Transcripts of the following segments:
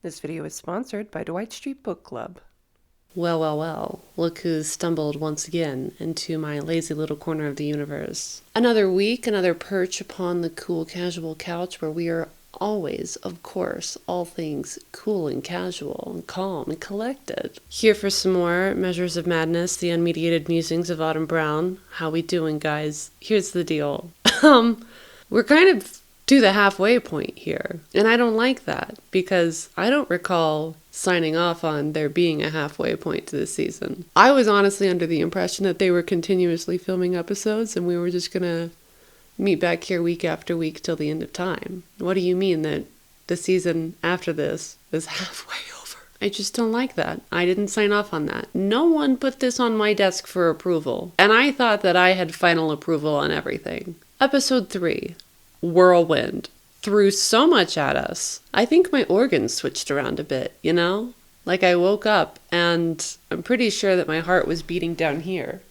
This video is sponsored by Dwight Street Book Club. Well, well, well, look who's stumbled once again into my lazy little corner of the universe. Another week, another perch upon the cool casual couch where we are always, of course, all things cool and casual and calm and collected. Here for some more Measures of Madness, the unmediated musings of Autumn Brown. How we doing, guys? Here's the deal. We're kind of to the halfway point here. And I don't like that because I don't recall signing off on there being a halfway point to this season. I was honestly under the impression that they were continuously filming episodes and we were just gonna meet back here week after week till the end of time. What do you mean that the season after this is halfway over? I just don't like that. I didn't sign off on that. No one put this on my desk for approval. And I thought that I had final approval on everything. Episode 3. Whirlwind. Threw so much at us. I think my organs switched around a bit, you know? Like I woke up and I'm pretty sure that my heart was beating down here.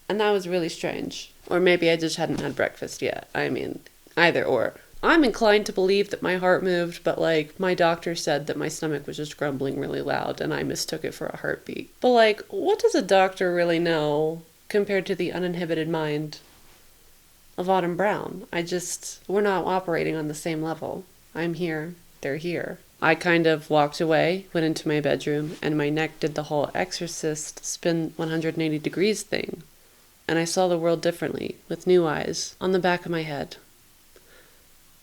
And that was really strange. Or maybe I just hadn't had breakfast yet. I mean, either or. I'm inclined to believe that my heart moved, but like my doctor said that my stomach was just grumbling really loud and I mistook it for a heartbeat. But like, what does a doctor really know compared to the uninhibited mind of Autumn Brown? We're not operating on the same level. I'm here, they're here. I kind of walked away, went into my bedroom, and my neck did the whole exorcist spin 180 degrees thing. And I saw the world differently, with new eyes, on the back of my head.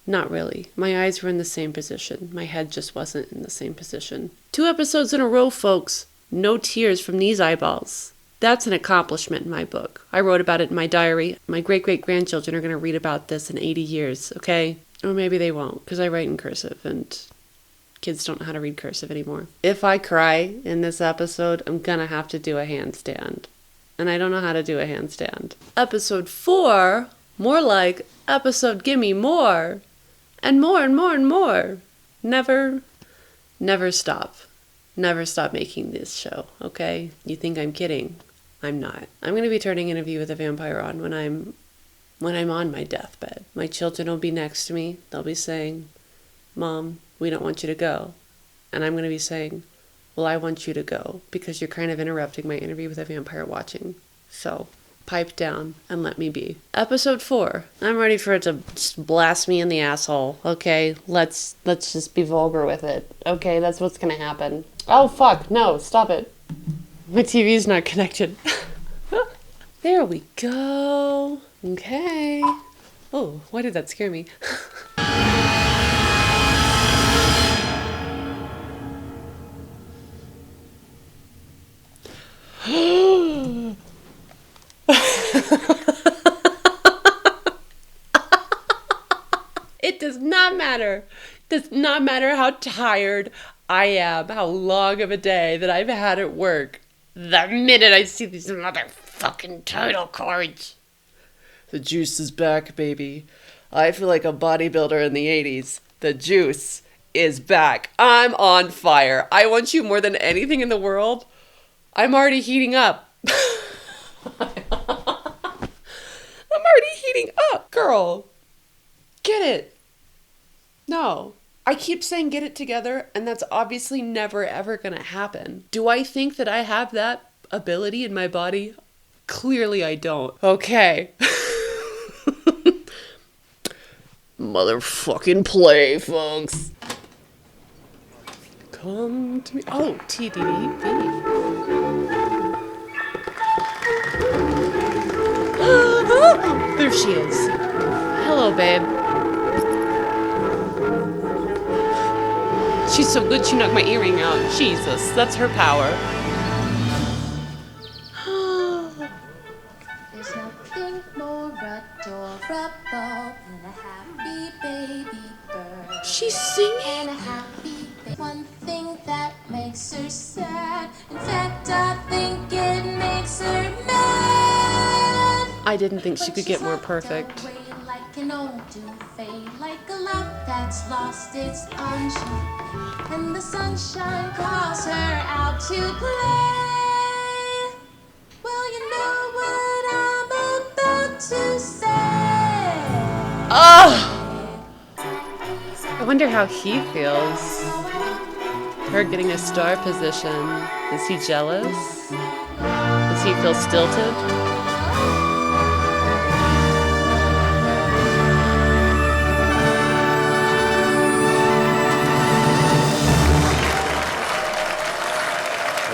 Not really. My eyes were in the same position. My head just wasn't in the same position. 2 episodes in a row, folks. No tears from these eyeballs. That's an accomplishment in my book. I wrote about it in my diary. My great-great-grandchildren are going to read about this in 80 years, okay? Or maybe they won't, because I write in cursive, and kids don't know how to read cursive anymore. If I cry in this episode, I'm going to have to do a handstand. And I don't know how to do a handstand. Episode 4, more like episode gimme more. And more and more and more. Never stop. Never stop making this show, okay? You think I'm kidding? I'm not. I'm going to be turning Interview with a Vampire on when I'm on my deathbed. My children will be next to me. They'll be saying, Mom, we don't want you to go. And I'm going to be saying, well, I want you to go because you're kind of interrupting my Interview with a Vampire watching. So, pipe down and let me be. Episode 4. I'm ready for it to just blast me in the asshole. Okay, let's just be vulgar with it. Okay, that's what's going to happen. Oh, fuck. No, stop it. My TV's not connected. There we go. Okay. Oh, why did that scare me? It does not matter. It does not matter how tired I am, how long of a day that I've had at work. The minute I see these motherfucking title cards. The juice is back, baby. I feel like a bodybuilder in the 80s. The juice is back. I'm on fire. I want you more than anything in the world. I'm already heating up. I'm already heating up, girl. Get it. No. I keep saying get it together, and that's obviously never ever gonna happen. Do I think that I have that ability in my body? Clearly I don't. Okay. Motherfucking play, folks. Come to me. Oh, TDDV. Oh, there she is. Hello, babe. She's so good she knocked my earring out. Jesus, that's her power. There's nothing more adorable than a happy baby bird. She's singing. And a happy one thing that makes her sad. In fact, I think it makes her mad. I didn't think she could get more perfect. Like an old duvet, like a love that's lost its unshine. And the sunshine calls her out to play. Well, you know what I'm about to say. Oh! I wonder how he feels. Her getting a star position. Is he jealous? Does he feel stilted?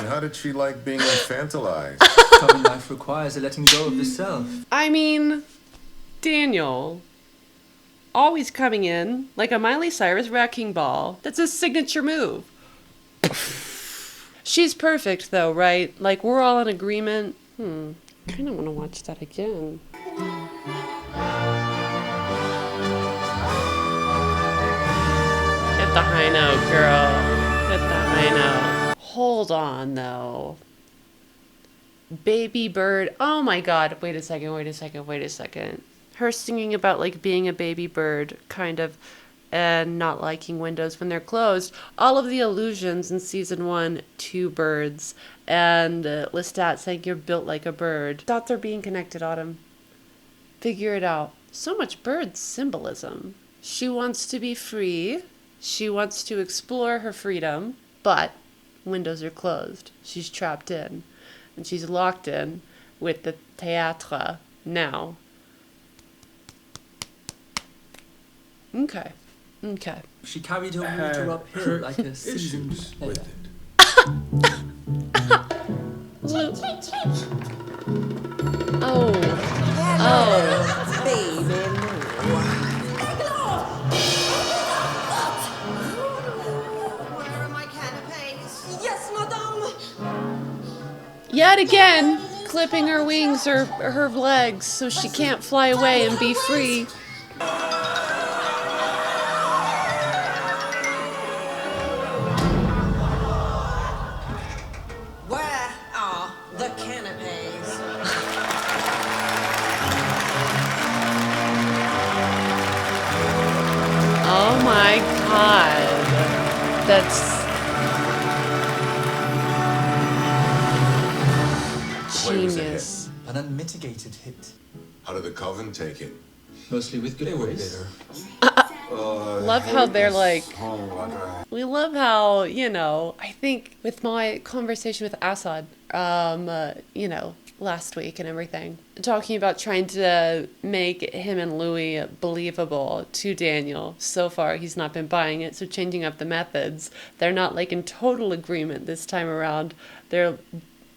How did she like being infantilized? Common life requires a letting go of the self. I mean, Daniel, always coming in like a Miley Cyrus wrecking ball. That's his signature move. She's perfect though, right? Like we're all in agreement. Kind of want to watch that again. Hit the high note, girl. Hit the high note. Hold on, though. Baby bird. Oh my god. Wait a second. Her singing about, like, being a baby bird, kind of, and not liking windows when they're closed. All of the allusions in season 1 to birds. And Lestat saying you're built like a bird. Thought they're being connected, Autumn. Figure it out. So much bird symbolism. She wants to be free. She wants to explore her freedom. But windows are closed. She's trapped in. And she's locked in with the théâtre now. Okay. She carried her water uphill like a seasoned Issues with it. Oh. Baby. Where are my canapes? Yes, madame. Yet again, clipping her wings or her legs so she can't fly away and be free. Where are the canapes? Oh my god. That's The play was a hit. genius. an unmitigated hit. How did the Coven take it? Mostly with good grace. Love how they're like, we love how, you know, I think with my conversation with Assad, you know, last week and everything, talking about trying to make him and Louis believable to Daniel. So far, he's not been buying it, so changing up the methods. They're not like in total agreement this time around. They're,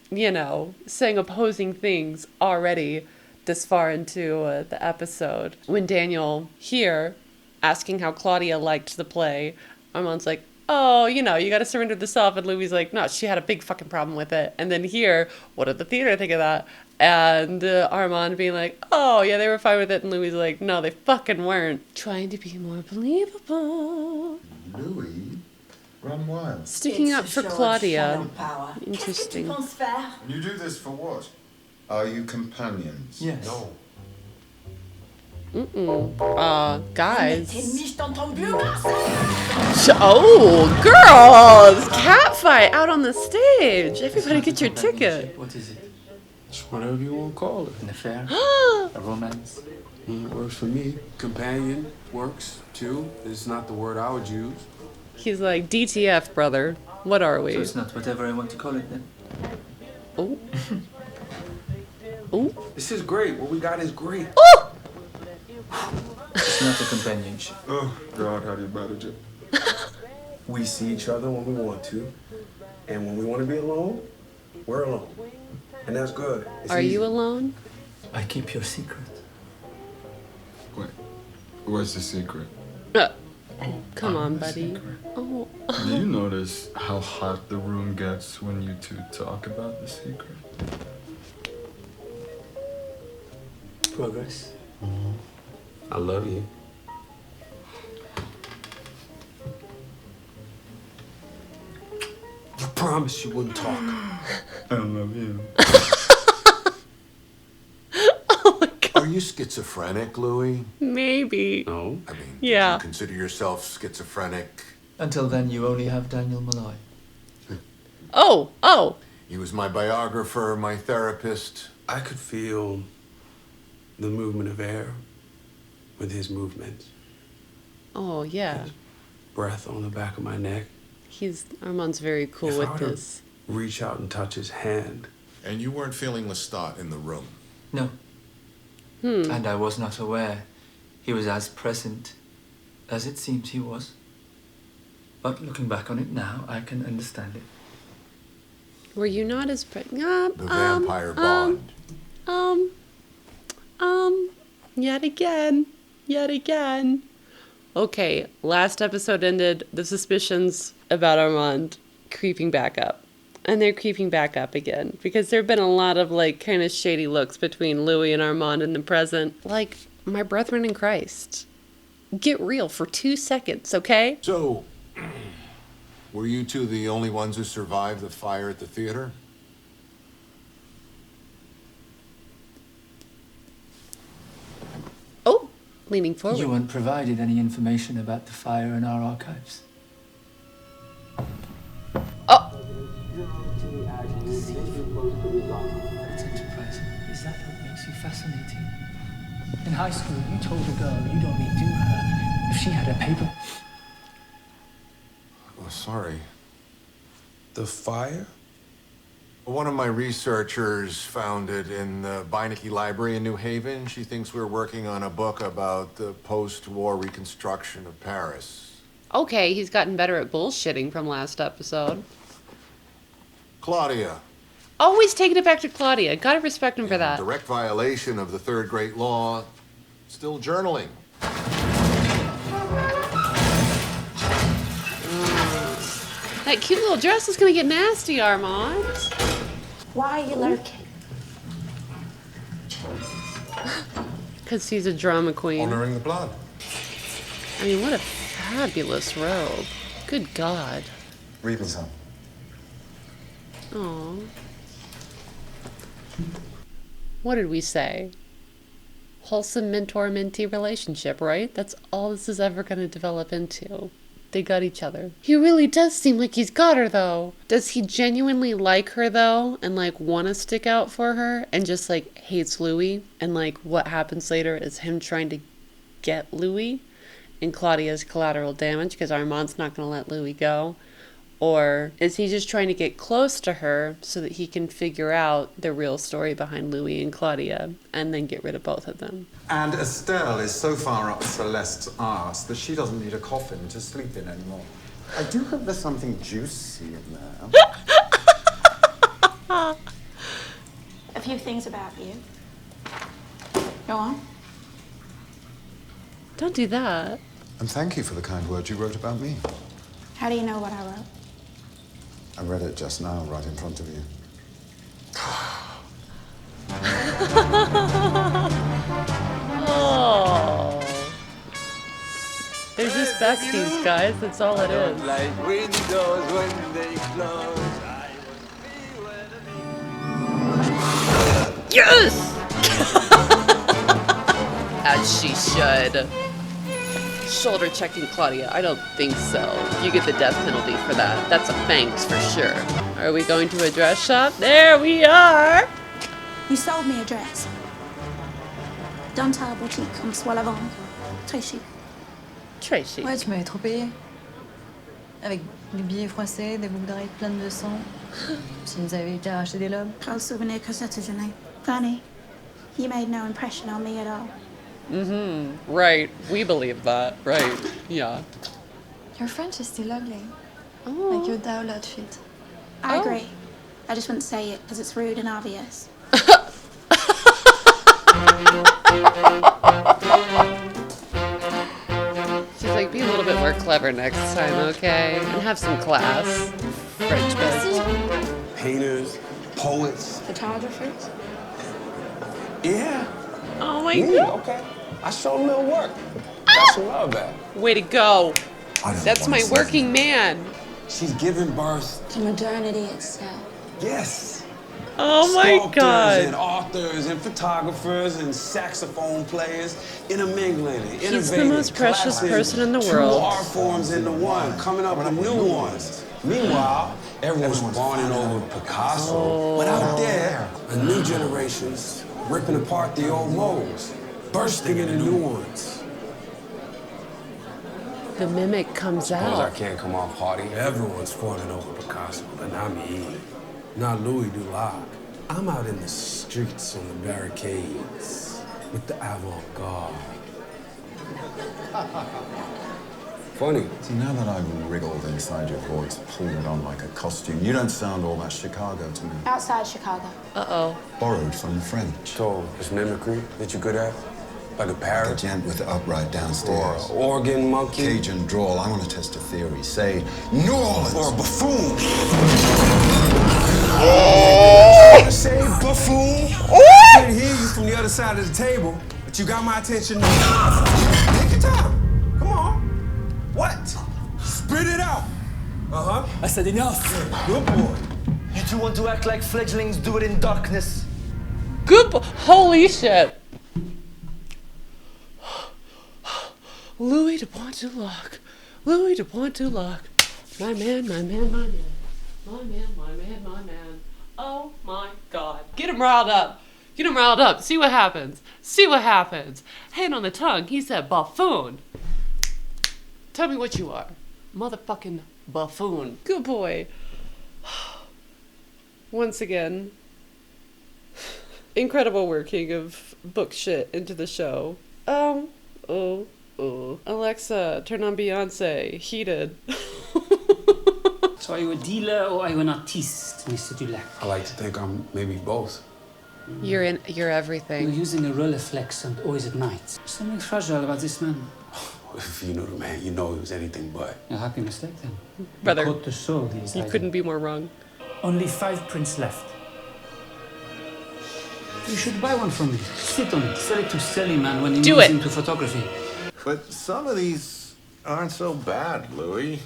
you know, saying opposing things already this far into the episode. When Daniel here asking how Claudia liked the play, Armand's like, oh, you know, you got to surrender the self. And Louis like, no, she had a big fucking problem with it. And then here, what did the theater think of that? And Armand being like, oh, yeah, they were fine with it. And Louis like, no, they fucking weren't. Trying to be more believable. Louis, run wild. Sticking up for Claudia. Interesting. You do this for what? Are you companions? Yes. No. Guys. Oh, girls! Catfight out on the stage. Everybody get your ticket. What is it? It's whatever you want to call it. An affair? A romance? Works for me. Companion works too. It's not the word I would use. He's like, DTF, brother. What are So we? it's not whatever I want to call it then. Oh. Oh. This is great. What we got is great. Oh! It's not a companionship. Oh, God, how do you manage it? We see each other when we want to. And when we want to be alone, we're alone. And that's good. It's Are easy. you alone? I keep your secret. Wait, what's the secret? Come on, buddy. Oh. Do you notice how hot the room gets when you two talk about the secret? Progress. I love you. You promised you wouldn't talk. I love you. Are you schizophrenic, Louis? Maybe. No. I mean, Yeah. do you consider yourself schizophrenic? Until then, you only have Daniel Malloy. Oh. He was my biographer, my therapist. I could feel the movement of air with his movements. Oh, yeah. Breath on the back of my neck. Armand's very cool If I with were to this. reach out and touch his hand. And you weren't feeling Lestat in the room? No. And I was not aware he was as present as it seems he was. But looking back on it now, I can understand it. Were you not as The vampire bond. Yet again. Okay, last episode ended the suspicions about Armand creeping back up. And they're creeping back up again. Because there have been a lot of, like, kind of shady looks between Louis and Armand in the present. Like, my brethren in Christ. Get real for 2 seconds, okay? So, were you two the only ones who survived the fire at the theater? Oh, leaning forward. You weren't provided any information about the fire in our archives. Oh! It's enterprising. Is that what makes you fascinating? In high school, you told a girl you'd only do her if she had a paper. Oh, sorry. The fire? One of my researchers found it in the Beinecke Library in New Haven. She thinks we're working on a book about the post-war reconstruction of Paris. Okay, he's gotten better at bullshitting from last episode. Claudia. Always taking it back to Claudia. Gotta respect him for that. Direct violation of the third great law. Still journaling. That cute little dress is gonna get nasty, Armand. Why are you lurking? Because he's a drama queen. Honoring the blood. I mean, what a fabulous robe. Good God. Read me some. Aw. What did we say? Wholesome mentor-mentee relationship, right? That's all this is ever going to develop into. They got each other. He really does seem like he's got her, though. Does he genuinely like her, though? And, like, want to stick out for her? And just, like, hates Louis? And, like, what happens later is him trying to get Louis? And Claudia's collateral damage, because Armand's not going to let Louis go. Or is he just trying to get close to her so that he can figure out the real story behind Louis and Claudia and then get rid of both of them? And Estelle is so far up Celeste's arse that she doesn't need a coffin to sleep in anymore. I do hope there's something juicy in there. A few things about you. Go on. Don't do that. And thank you for the kind words you wrote about me. How do you know what I wrote? I read it just now, right in front of you. Oh. They're just besties, guys. That's all it is. Like windows when they close. Yes! As she should. Shoulder checking Claudia. I don't think so. You get the death penalty for that. That's a thanks for sure. Are we going to a dress shop? There we are! You sold me a dress. Dans ta boutique, on soit la vendre. Très chic. Très chic. Ouais, tu m'avais trop payé. Avec des billets froissés, des boucles d'oreilles pleines de sang. Si nous avait été arracher des lobes. Quel souvenir que c'est déjeuner. Funny. You made no impression on me at all. Mm-hmm. Right. We believe that. Right. Yeah. Your French is still ugly. Oh. Like your Dao outfit. I agree. I just wouldn't say it because it's rude and obvious. She's like, be a little bit more clever next time, okay? And have some class. French bitch. Painters, poets. Photographers. Yeah. Oh my God. Okay. I showed a little work. Got some love back. Way to go. That's my working man. She's giving birth To modernity itself. Yes. Oh my Sculptors God. and authors and photographers and saxophone players intermingling and innovating. He's the most precious collapsing person in the two world. art forms into one, coming up with new ones. Meanwhile, everyone's fawning over Picasso. But out there, a new generation's ripping apart the old molds, bursting into new ones. The mimic comes Suppose I out. can't come off haughty. Everyone's fawning over Picasso, but not me. Not Louis Dulac. I'm out in the streets on the barricades with the avant-garde. Funny. See, now that I've wriggled inside your voice, pulled it on like a costume, you don't sound all that Chicago to me. Outside Chicago. Uh-oh. Borrowed from the French. So, it's mimicry that you're good at? Like a parrot? Like a gent with the upright downstairs. Or organ monkey? Cajun drawl. I want to test a theory. Say, New Orleans. Or a buffoon. Say buffoon. I couldn't hear you from the other side of the table, but you got my attention. Take your time. Come on. What? Spit it out. Uh-huh. I said enough. Good boy. You two want to act like fledglings do it in darkness. Good holy shit. Louis de Pointe-du-Lac. Louis de Pointe-du-Lac. My man, my man, my man. My man, my man, my man. Oh my God. Get him riled up. Get him riled up. See what happens. See what happens. Hand on the tongue. He said buffoon. Tell me what you are. Motherfucking buffoon. Good boy. Once again, incredible working of book shit into the show. Alexa, turn on Beyonce. Heated. So are you a dealer or are you an artiste, Mr. Dulac? I like to think I'm maybe both. You're everything. You're using a Rolleiflex and always at night. Something fragile about this man. If you knew the man, you know he was anything but. A happy mistake then. Brother, you caught the soul these you days. couldn't be more wrong. Only 5 prints left. You should buy one from me. Sit on it. Sell it to Sally Man when he moves into photography. But some of these aren't so bad, Louis.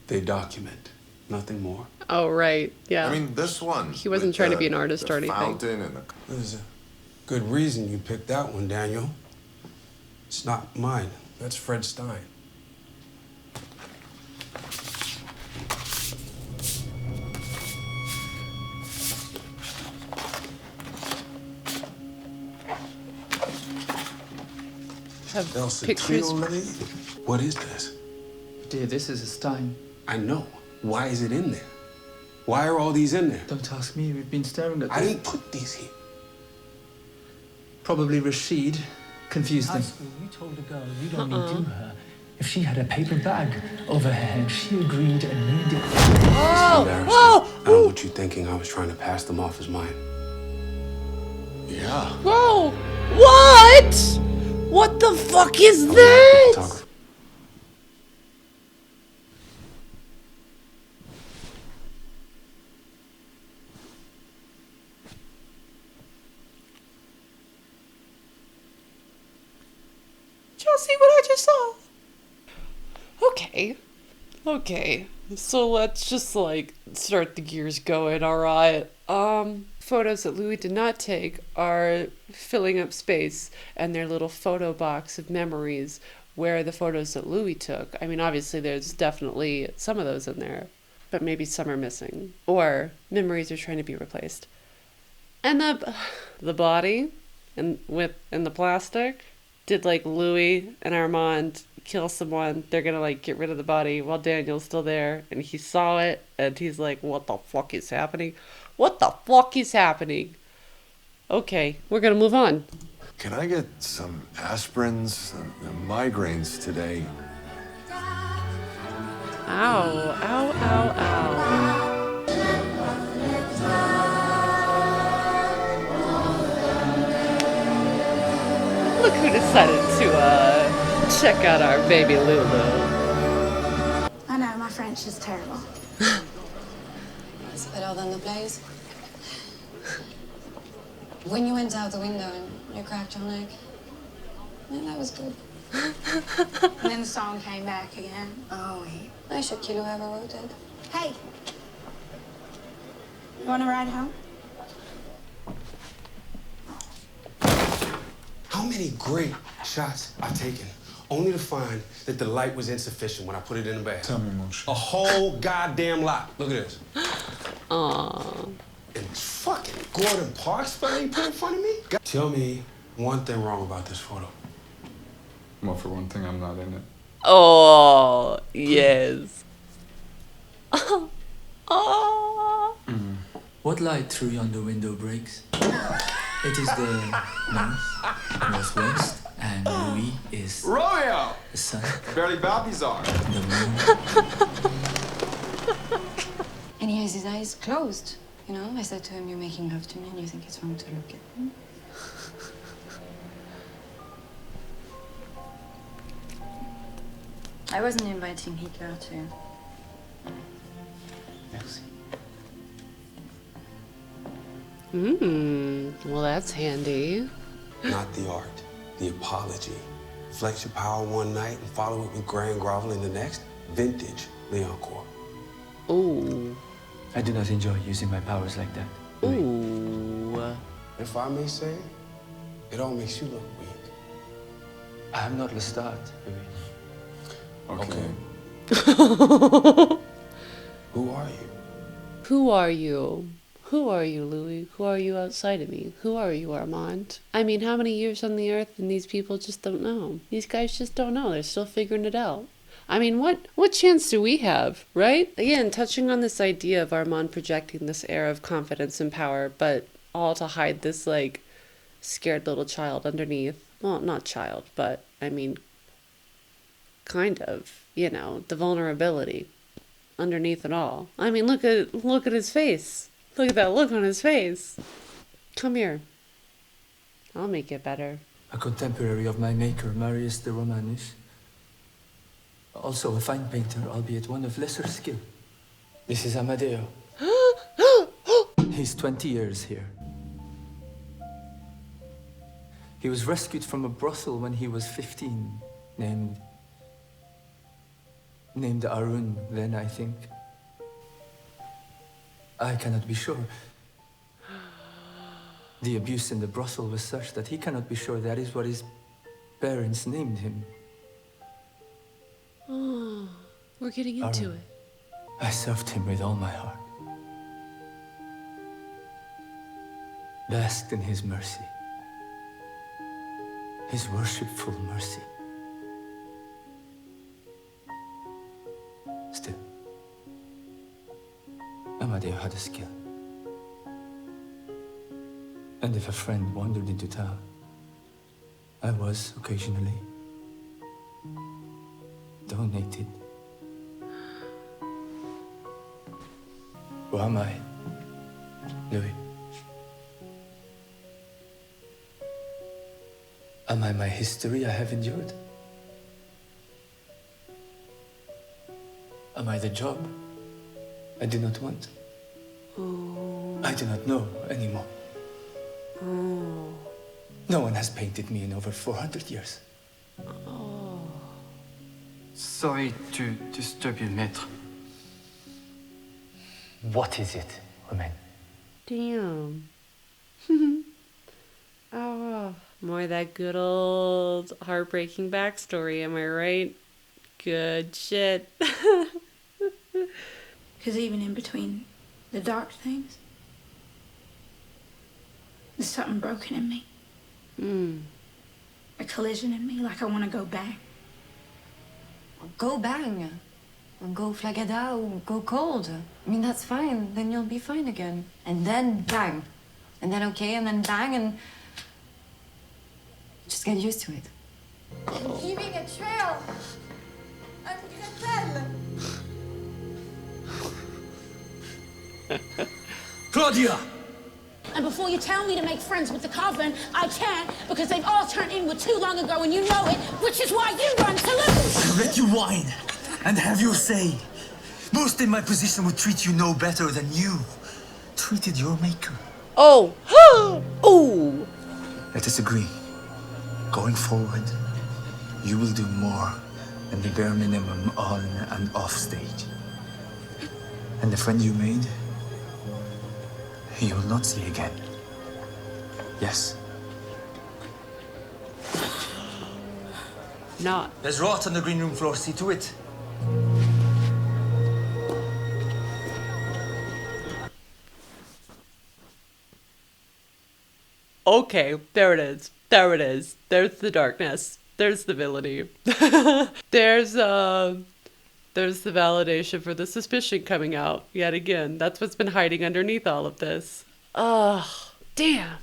They document, nothing more. Oh, right. Yeah. I mean, this one. He wasn't trying to be an artist or anything. Fountain and the... There's a good reason you picked that one, Daniel. It's not mine. That's Fred Stein. Have Elsa pictures. Triolet? What is this? Dear, this is a Stein. I know. Why is it in there? Why are all these in there? Don't ask me. We've been staring at I this. didn't put these here. Probably Rashid confused them. You told the girl you'd only do her if she had a paper bag over her head. She agreed and made it. Oh! Embarrassing. Whoa! I don't want you thinking I was trying to pass them off as mine. Yeah. Whoa! What? What the fuck is that? Did y'all see what I just saw? Okay. So let's just like start the gears going, alright? Photos that Louis did not take are filling up space and their little photo box of memories where the photos that Louis took. I mean, obviously there's definitely some of those in there, but maybe some are missing. Or memories are trying to be replaced. And the body in the plastic. Did like Louis and Armand kill someone? They're gonna like get rid of the body while Daniel's still there, and he saw it and he's like, what the fuck is happening? What the fuck is happening? Okay, we're gonna move on. Can I get some aspirins and migraines today? Ow, ow, ow, ow. Look who decided to check out our baby Lulu. I know, my French is terrible. It's better than the plays. When you went out the window and you cracked your neck, yeah, that was good. And then the song came back again. Oh, I should kill whoever wrote it. hey. You want to ride home? How many great shots I've taken, only to find that the light was insufficient when I put it in the bag. Tell me, Moshe. A whole goddamn lot. Look at this. Aww. And fucking Gordon Parks finally put in front of me? Tell me one thing wrong about this photo. Well, for one thing, I'm not in it. Oh, yes. Oh. What light through yonder window breaks? It is the north, northwest, and Louis is Romeo! the sun, Barely Balthazar. the moon. And he has his eyes closed. You know, I said to him, "You're making love to me, and you think it's wrong to look at me." I wasn't inviting Hitler to. Merci. Well, that's handy. Not the art, the apology. Flex your power one night and follow it with grand groveling the next. Vintage Leoncourt. Ooh. I do not enjoy using my powers like that. Ooh. If I may say, it all makes you look weak. I am not Lestat, Louis. Okay. Who are you? Who are you? Who are you, Louis? Who are you outside of me? Who are you, Armand? I mean, how many years on the earth and these people just don't know? These guys just don't know. They're still figuring it out. I mean, what chance do we have, right? Again, touching on this idea of Armand projecting this air of confidence and power, but all to hide this, like, scared little child underneath. Well, not child, but, I mean, kind of, you know, the vulnerability underneath it all. I mean, look at his face. Look at that look on his face. Come here. I'll make it better. A contemporary of my maker, Marius de Romanus. Also a fine painter, albeit one of lesser skill. This is Amadeo. He's 20 years here. He was rescued from a brothel when he was 15, named Arun, then, I think. I cannot be sure. The abuse in the brothel was such that he cannot be sure that is what his parents named him. Oh, we're getting into Arun. it. I served him with all my heart. Basked in his mercy. His worshipful mercy. Still, Amadeo had a skill. And if a friend wandered into town, I was occasionally donated. Who am I, Louis? Am I my history I have endured? Am I the job I do not want? Oh. I do not know anymore. Oh. No one has painted me in over 400 years. Oh. Sorry to disturb you, maître. What is it, Romain? Damn. Oh, more of that good old heartbreaking backstory, am I right? Good shit. Because even in between the dark things, there's something broken in me. A collision in me, like I want to go bang. Go bang. Or go flagada or go cold. I mean, that's fine. Then you'll be fine again. And then bang. And then okay, and then bang, and just get used to it. I'm leaving a trail. I'm Gretel. Claudia! And before you tell me to make friends with the Coven, I can't, because they've all turned inward too long ago, and you know it, which is why you run to lose. Let you whine and have your say. Most in my position would treat you no better than you treated your maker. Oh! Oh! Let us agree. Going forward, you will do more than the bare minimum on and off stage. And the friend you made, you will not see again. Yes. Not. There's rot on the green room floor, see to it. Okay, there it is. There it is. There's the darkness. There's stability. There's the validation for the suspicion coming out yet again. That's what's been hiding underneath all of this. Ugh, damn.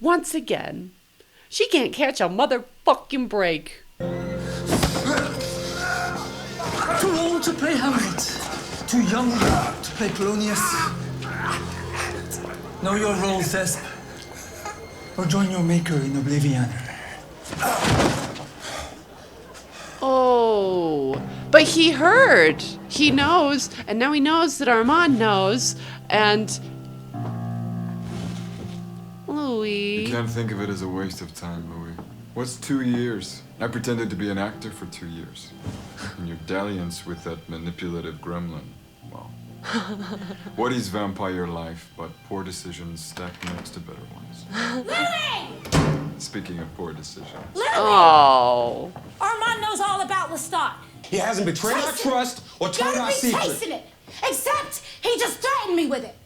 Once again, she can't catch a motherfucking break. Too old to play Hamlet. Too young to play Polonius. Know your role, Thesp. Or join your maker in oblivion. Oh, but he heard. He knows, and now he knows that Armand knows, and Louis. You can't think of it as a waste of time, Louis. What's 2 years? I pretended to be an actor for 2 years. And your dalliance with that manipulative gremlin, well. What is vampire life but poor decisions stacked next to better ones? Louis! Speaking of poor decisions. Louis! Oh. Armand knows all about Lestat. He hasn't betrayed our trust or told our Gotta be secret. chasing it. Except he just threatened me with it.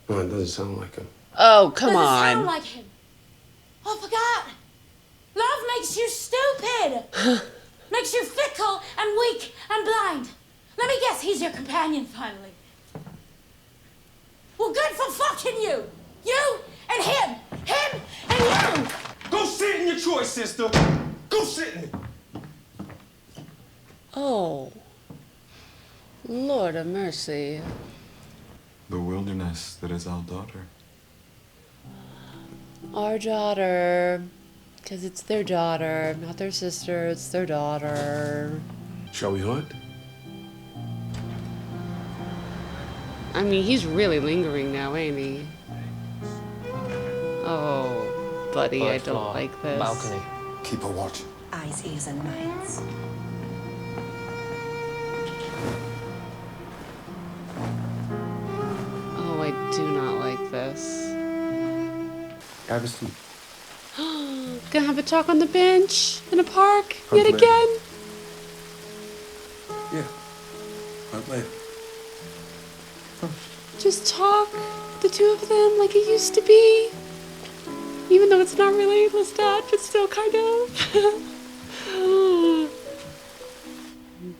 Oh, it doesn't sound like him. Oh, come Doesn't on. sound like him. I forgot. Love makes you stupid. Makes you fickle and weak and blind. Let me guess, he's your companion finally. Well, good for fucking you. You and him. Him and you. Go sit in your choice, sister. Go sit in it. Oh. Lord of mercy. The wilderness that is our daughter. Our daughter. Because it's their daughter, not their sister, it's their daughter. Shall we hunt? I mean, he's really lingering now, ain't he? Oh, buddy, I don't like this. Balcony. Keep a watch. Eyes, ears, and minds. Oh, I do not like this. Have a seat. Gonna have a talk on the bench in a park yet later. again. Yeah. Hunt later. Just talk, the two of them, like it used to be. Even though it's not really Lestat, but still kind of.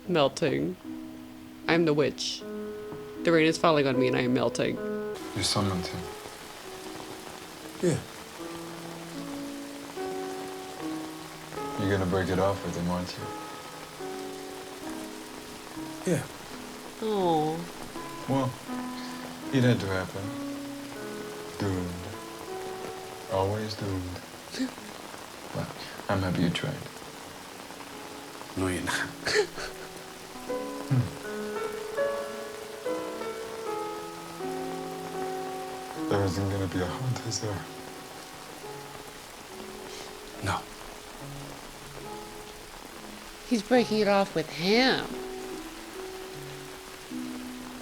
Melting. I'm the witch. The rain is falling on me and I am melting. You summoned him. Yeah. You're gonna break it off with him, aren't you? Yeah. Oh. Well, it had to happen. Doomed. Always doomed. Well, I'm happy you tried. No, you're not. There isn't gonna be a hunt, is there? No. He's breaking it off with him.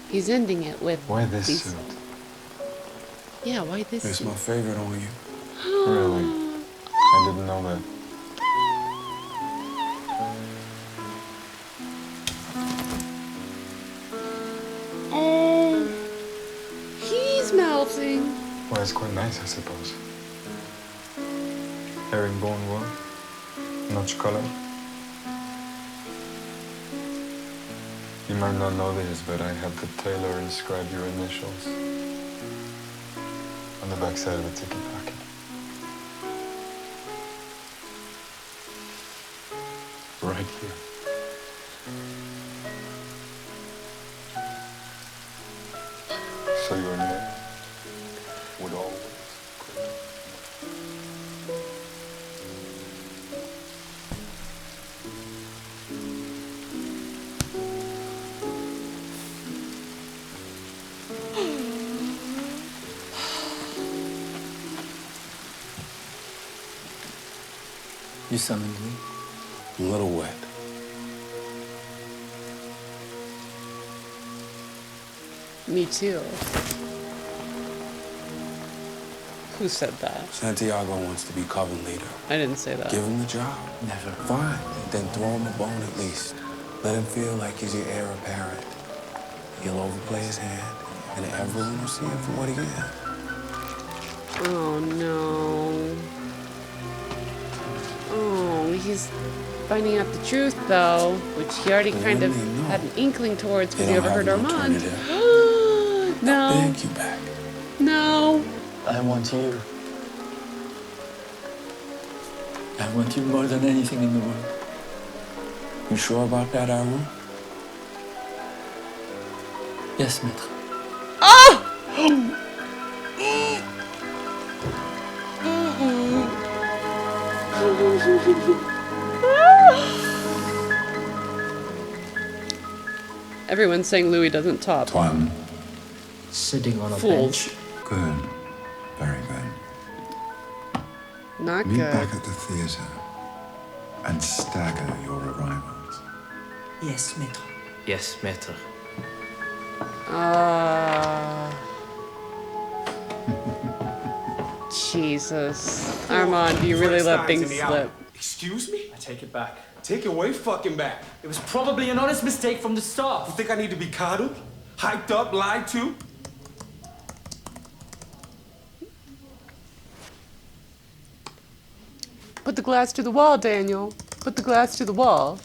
He's ending it with. Why this these- suit? Yeah, why this? It's my favorite on you. Really? I didn't know that. Oh, he's melting. Well, it's quite nice, I suppose. Herringbone wool, notch color. You might not know this, but I had the tailor inscribe your initials on the backside of the ticket pocket. Right here. So your name would always You summoned me? I'm a little wet. Me too. Who said that? Santiago wants to be Coven leader. I didn't say that. Give him the job. Never. Fine. Then throw him a bone at least. Let him feel like he's your heir apparent. He'll overplay his hand, and everyone will see him for what he is. Oh no. Oh, he's finding out the truth, though, which he already kind of had an inkling towards because he overheard Armand. No. Thank you back. No. I want you. I want you more than anything in the world. You sure about that, Armand? Yes, maître. Ah! Everyone's saying Louis doesn't top. Antoine. Sitting on a Fools. bench. Good. Very good. Not Meet good. back at the theatre and stagger your arrivals. Yes, maître. Yes, maître. Jesus. Armand, you really let things slip. Excuse me? I take it back. Take it way fucking back. It was probably an honest mistake from the start. You think I need to be coddled? Hyped up, lied to? Put the glass to the wall, Daniel. Put the glass to the wall.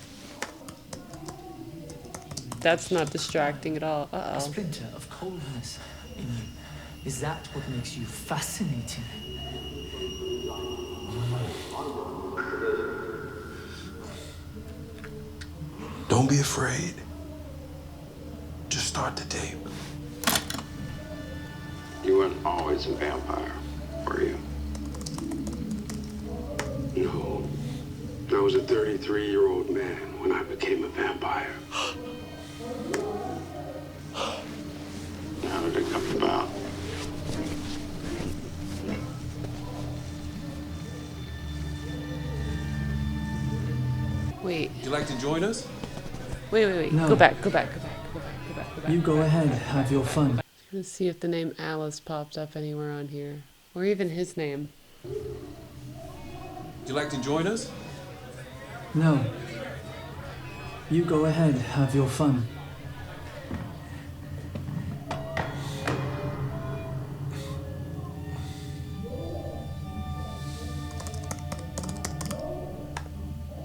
That's not distracting at all. A splinter of coldness in you. Is that what makes you fascinating? Don't be afraid. Just start the tape. You weren't always a vampire, were you? No. I was a 33-year-old man when I became a vampire. How did it come about? Wait. Would you like to join us? Wait. No. Go back. You go ahead, have your fun. Let's see if the name Alice popped up anywhere on here. Or even his name. Would you like to join us? No. You go ahead, have your fun.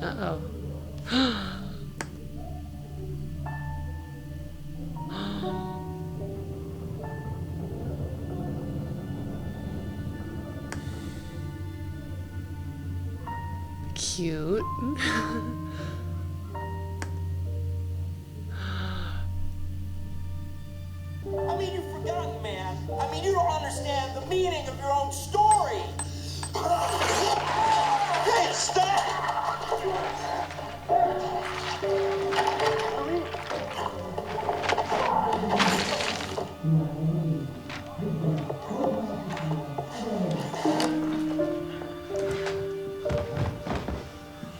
Uh-oh. Cute. I mean, you've forgotten, man. I mean, you don't understand the meaning of your own story. Hey, stop!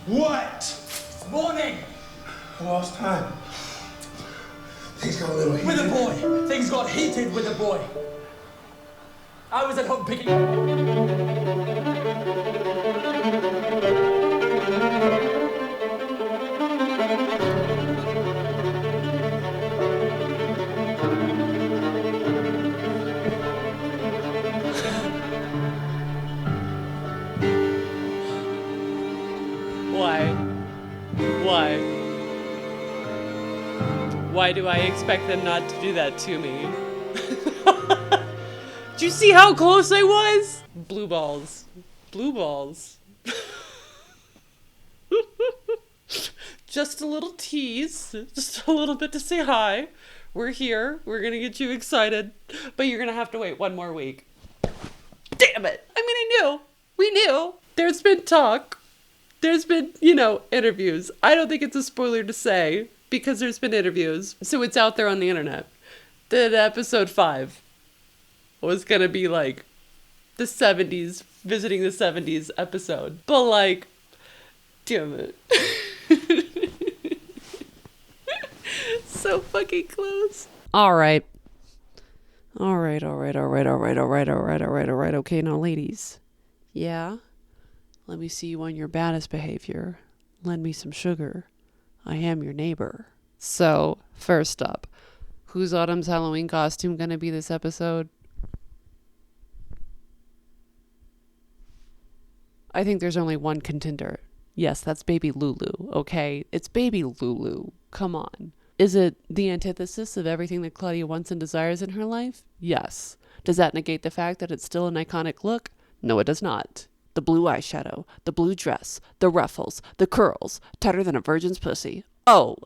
What? Morning! I lost time. Things got a little heated. With a boy. Things got heated with a boy. I was at home picking. Why do I expect them not to do that to me? Did you see how close I was? Blue balls. Blue balls. Just a little tease. Just a little bit to say hi. We're here. We're gonna get you excited. But you're gonna have to wait one more week. Damn it! I mean, I knew. We knew. There's been talk. There's been, interviews. I don't think it's a spoiler to say, because there's been interviews. So it's out there on the internet. That episode 5 was gonna be like the 70s, visiting the 70s episode. But like, damn it. So fucking close. Alright. Alright. Okay, now ladies. Yeah? Let me see you on your baddest behavior. Lend me some sugar. I am your neighbor. So, first up, whose Autumn's Halloween costume gonna be this episode? I think there's only one contender. Yes, that's baby Lulu, okay? It's baby Lulu. Come on. Is it the antithesis of everything that Claudia wants and desires in her life? Yes. Does that negate the fact that it's still an iconic look? No, it does not. The blue eyeshadow, the blue dress, the ruffles, the curls, tighter than a virgin's pussy. Oh,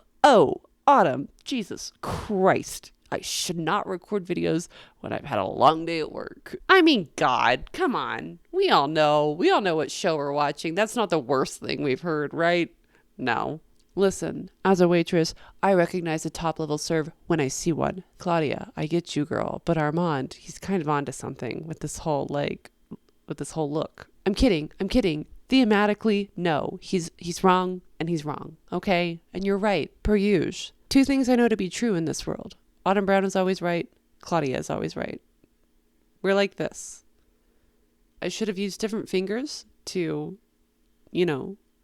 Autumn, Jesus Christ. I should not record videos when I've had a long day at work. I mean, God, come on. We all know what show we're watching. That's not the worst thing we've heard, right? No. Listen, as a waitress, I recognize a top-level serve when I see one. Claudia, I get you, girl. But Armand, he's kind of onto something with this whole look. I'm kidding. Thematically, no. He's wrong, and he's wrong. Okay? And you're right, per usual. 2 things I know to be true in this world. Autumn Brown is always right. Claudia is always right. We're like this. I should have used different fingers to,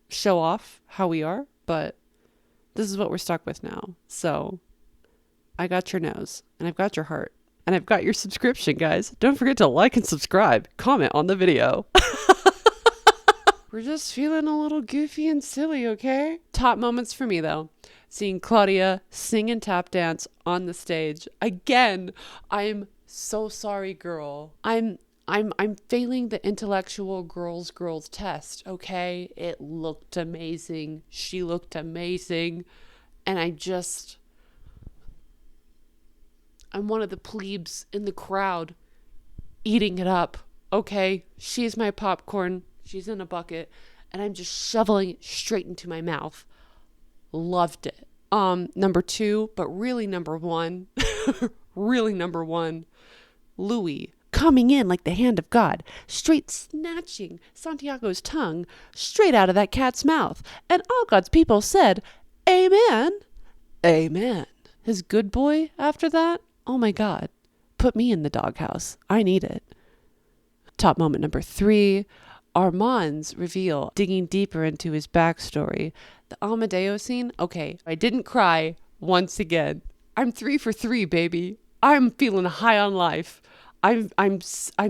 show off how we are. But this is what we're stuck with now. So I got your nose and I've got your heart and I've got your subscription, guys. Don't forget to like and subscribe. Comment on the video. We're just feeling a little goofy and silly, okay? Top moments for me, though. Seeing Claudia sing and tap dance on the stage. Again, I'm so sorry, girl. I'm failing the intellectual girls test, okay? It looked amazing. She looked amazing. And I'm one of the plebes in the crowd eating it up, okay? She's my popcorn. She's in a bucket. And I'm just shoveling it straight into my mouth. Loved it. Number 2, but really number 1. Louis. Coming in like the hand of God, straight snatching Santiago's tongue straight out of that cat's mouth. And all God's people said, Amen. Amen. His good boy after that? Oh my God. Put me in the doghouse. I need it. Top moment number 3, Armand's reveal, digging deeper into his backstory. The Amadeo scene? Okay, I didn't cry once again. I'm 3 for 3, baby. I'm feeling high on life. I'm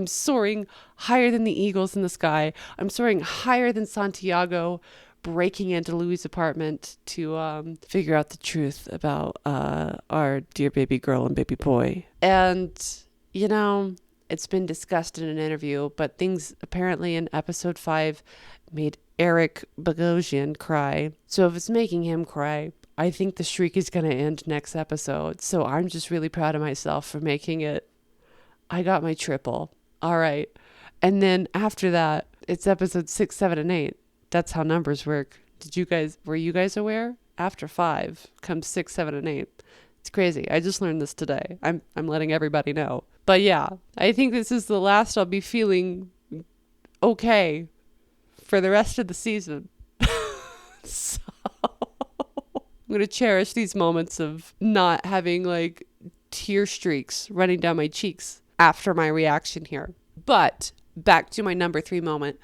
soaring higher than the eagles in the sky. I'm soaring higher than Santiago breaking into Louis' apartment to figure out the truth about our dear baby girl and baby boy. And, it's been discussed in an interview, but things apparently in episode 5 made Eric Bogosian cry. So if it's making him cry, I think the streak is going to end next episode. So I'm just really proud of myself for making it. I got my triple. All right. And then after that, it's episode 6, 7, and 8. That's how numbers work. Were you guys aware? After 5 comes 6, 7, and 8. It's crazy. I just learned this today. I'm letting everybody know. But yeah, I think this is the last I'll be feeling okay for the rest of the season. So I'm going to cherish these moments of not having tear streaks running down my cheeks after my reaction here. But back to my number 3 moment.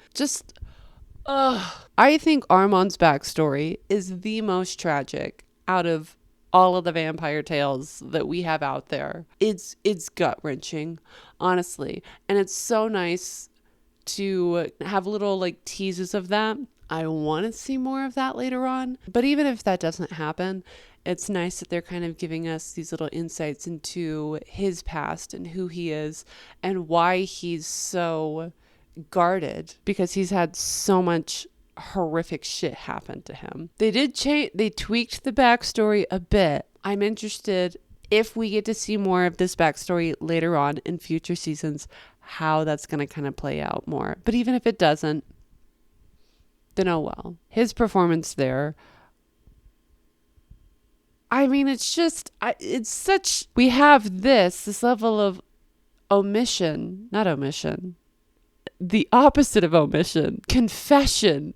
I think Armand's backstory is the most tragic out of all of the vampire tales that we have out there. It's gut-wrenching, honestly. And it's so nice to have little teases of that. I want to see more of that later on. But even if that doesn't happen, it's nice that they're kind of giving us these little insights into his past and who he is and why he's so guarded, because he's had so much horrific shit happen to him. They tweaked the backstory a bit. I'm interested, if we get to see more of this backstory later on in future seasons, how that's going to kind of play out more. But even if it doesn't, then oh well. His performance there, I mean, we have this level of the opposite of omission, confession.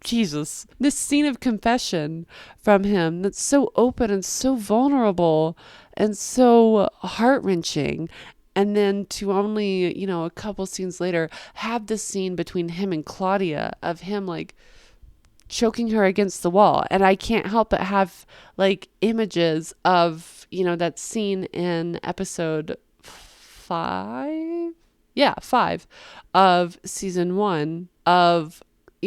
Jesus, this scene of confession from him that's so open and so vulnerable and so heart-wrenching. And then to only, a couple scenes later, have this scene between him and Claudia of him choking her against the wall. And I can't help but have images of, that scene in episode 5. Yeah, 5 of season 1 of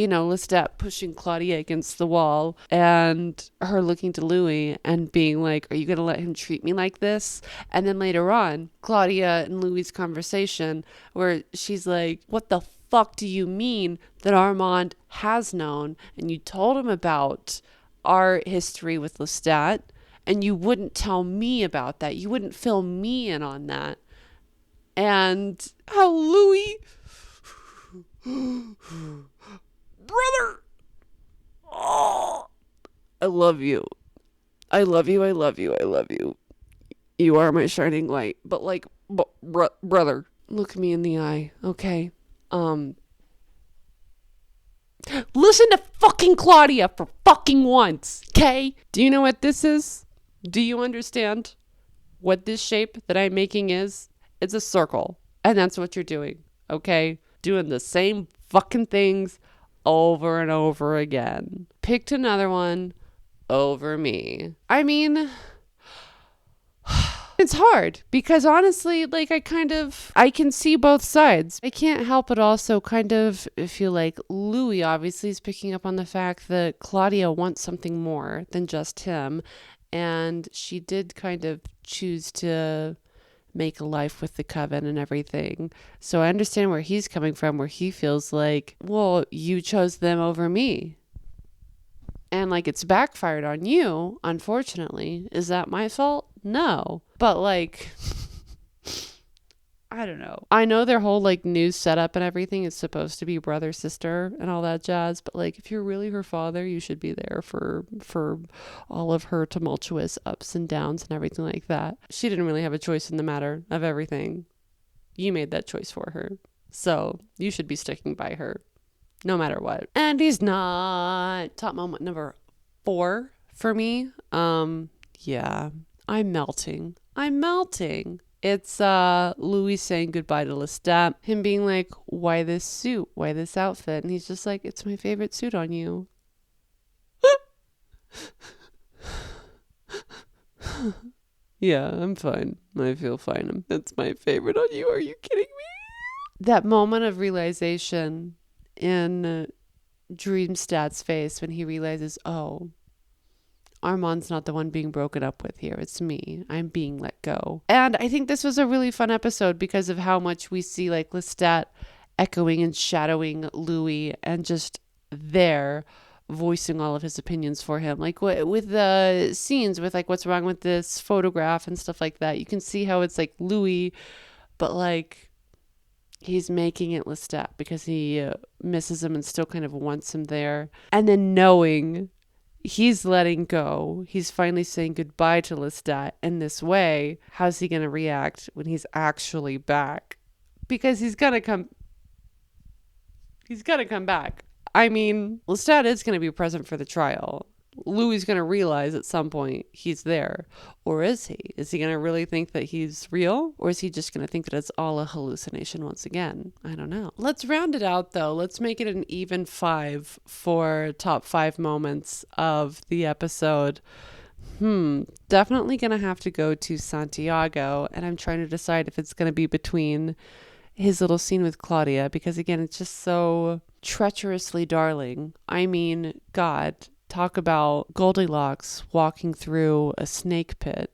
Lestat pushing Claudia against the wall and her looking to Louis and being like, are you going to let him treat me like this? And then later on, Claudia and Louis' conversation where she's like, what the fuck do you mean that Armand has known? And you told him about our history with Lestat and you wouldn't tell me about that. You wouldn't fill me in on that. And how Louis... Brother! Oh, I love you. I love you. I love you. I love you. You are my shining light. But like, brother, look me in the eye, okay? Listen to fucking Claudia for fucking once, okay? Do you know what this is? Do you understand what this shape that I'm making is? It's a circle. And that's what you're doing, okay? Doing the same fucking things over and over again. Picked another one over me. I mean, it's hard because honestly, like I can see both sides. I can't help but also kind of feel like Louis obviously is picking up on the fact that Claudia wants something more than just him. And she did kind of choose to make a life with the Coven and everything. So I understand where he's coming from, where he feels like, well, you chose them over me. And like it's backfired on you, unfortunately. Is that my fault? No. But like, I don't know. I know their whole like new setup and everything is supposed to be brother, sister and all that jazz. But like, if you're really her father, you should be there for all of her tumultuous ups and downs and everything like that. She didn't really have a choice in the matter of everything. You made that choice for her. So you should be sticking by her no matter what. And he's not. Top moment number 4 for me. Yeah, I'm melting. It's Louis saying goodbye to Lestat. Him being like, why this suit? Why this outfit? And he's just like, it's my favorite suit on you. Yeah, I'm fine. I feel fine. It's my favorite on you. Are you kidding me? That moment of realization in Dreamstat's face when he realizes, oh, Armand's not the one being broken up with here. It's me. I'm being let go. And I think this was a really fun episode because of how much we see like Lestat echoing and shadowing Louis and just there voicing all of his opinions for him. Like with the scenes with like what's wrong with this photograph and stuff like that. You can see how it's like Louis, but like he's making it Lestat because he misses him and still kind of wants him there. And then knowing he's letting go. He's finally saying goodbye to Lestat in this way. How's he going to react when he's actually back? Because he's going to come back. I mean, Lestat is going to be present for the trial. Louis is going to realize at some point he's there. Or is he? Is he going to really think that he's real? Or is he just going to think that it's all a hallucination once again? I don't know. Let's round it out though. Let's make it an even 5 for top 5 moments of the episode. Definitely going to have to go to Santiago. And I'm trying to decide if it's going to be between his little scene with Claudia. Because again, it's just so treacherously darling. I mean, God. Talk about Goldilocks walking through a snake pit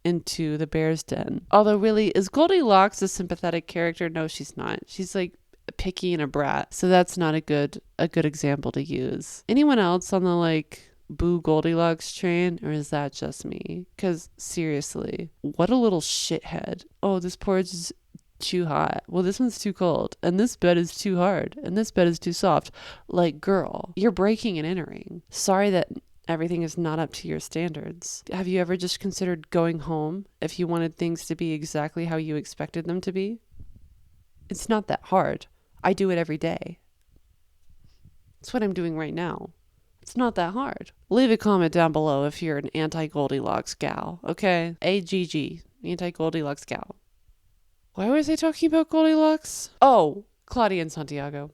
into the bear's den. Although really, is Goldilocks a sympathetic character? No, she's not. She's like picky and a brat. So that's not a good example to use. Anyone else on the like boo Goldilocks train? Or is that just me? Because seriously, what a little shithead. Oh, this porridge is too hot. Well, this one's too cold. And this bed is too hard. And this bed is too soft. Like, girl, you're breaking and entering. Sorry that everything is not up to your standards. Have you ever just considered going home if you wanted things to be exactly how you expected them to be? It's not that hard. I do it every day. It's what I'm doing right now. It's not that hard. Leave a comment down below if you're an anti-Goldilocks gal, okay? AGG, anti-Goldilocks gal. Why was I talking about Goldilocks? Oh, Claudia and Santiago.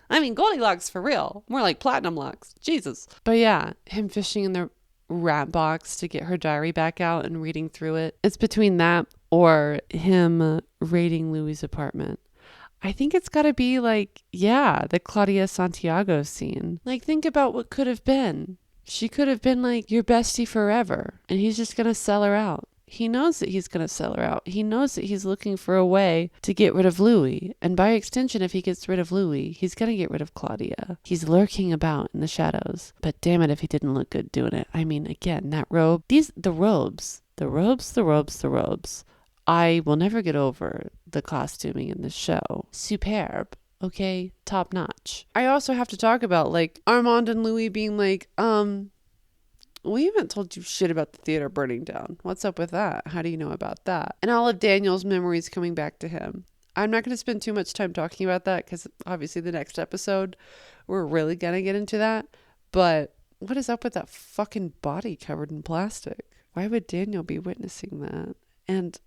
I mean, Goldilocks for real. More like Platinum Locks. Jesus. But yeah, him fishing in the rat box to get her diary back out and reading through it. It's between that or him raiding Louis' apartment. I think it's got to be like, yeah, the Claudia Santiago scene. Like, think about what could have been. She could have been like your bestie forever, and he's just going to sell her out. He knows that he's going to sell her out. He knows that he's looking for a way to get rid of Louis. And by extension, if he gets rid of Louis, he's going to get rid of Claudia. He's lurking about in the shadows. But damn it if he didn't look good doing it. I mean, again, that robe, the robes. I will never get over the costuming in this show. Superb. Okay, top notch. I also have to talk about like Armand and Louis being like, we haven't told you shit about the theater burning down. What's up with that? How do you know about that? And all of Daniel's memories coming back to him. I'm not going to spend too much time talking about that because obviously the next episode, we're really going to get into that. But what is up with that fucking body covered in plastic? Why would Daniel be witnessing that? And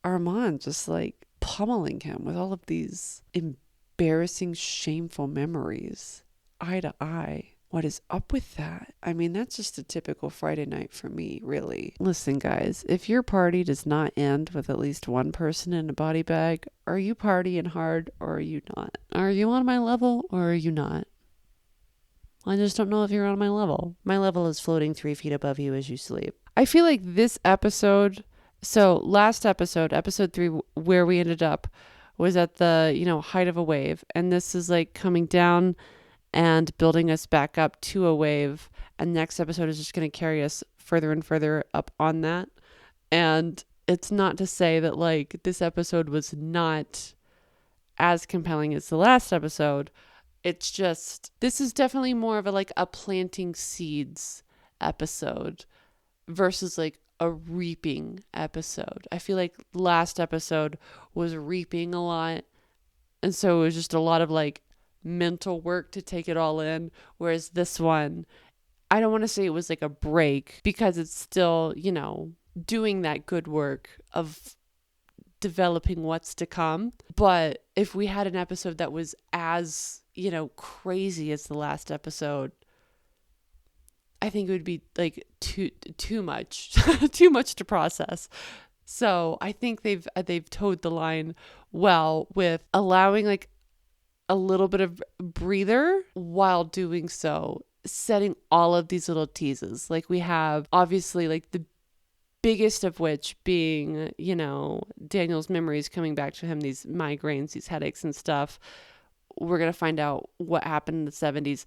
Armand just like pummeling him with all of these embarrassing, shameful memories, eye to eye. What is up with that? I mean, that's just a typical Friday night for me, really. Listen, guys, if your party does not end with at least one person in a body bag, are you partying hard or are you not? Are you on my level or are you not? I just don't know if you're on my level. My level is floating 3 feet above you as you sleep. I feel like this episode, so last episode, episode 3, where we ended up was at the, height of a wave. And this is like coming down and building us back up to a wave. And next episode is just going to carry us further and further up on that. And it's not to say that like this episode was not as compelling as the last episode. It's just, this is definitely more of a planting seeds episode versus like a reaping episode. I feel like last episode was reaping a lot. And so it was just a lot of like mental work to take it all in, whereas this one, I don't want to say it was like a break because it's still, doing that good work of developing what's to come. But if we had an episode that was as, crazy as the last episode, I think it would be like too much too much to process. So I think they've towed the line well with allowing like a little bit of breather while doing so, setting all of these little teases. Like we have obviously like the biggest of which being, Daniel's memories coming back to him, these migraines, these headaches and stuff. We're going to find out what happened in the 70s,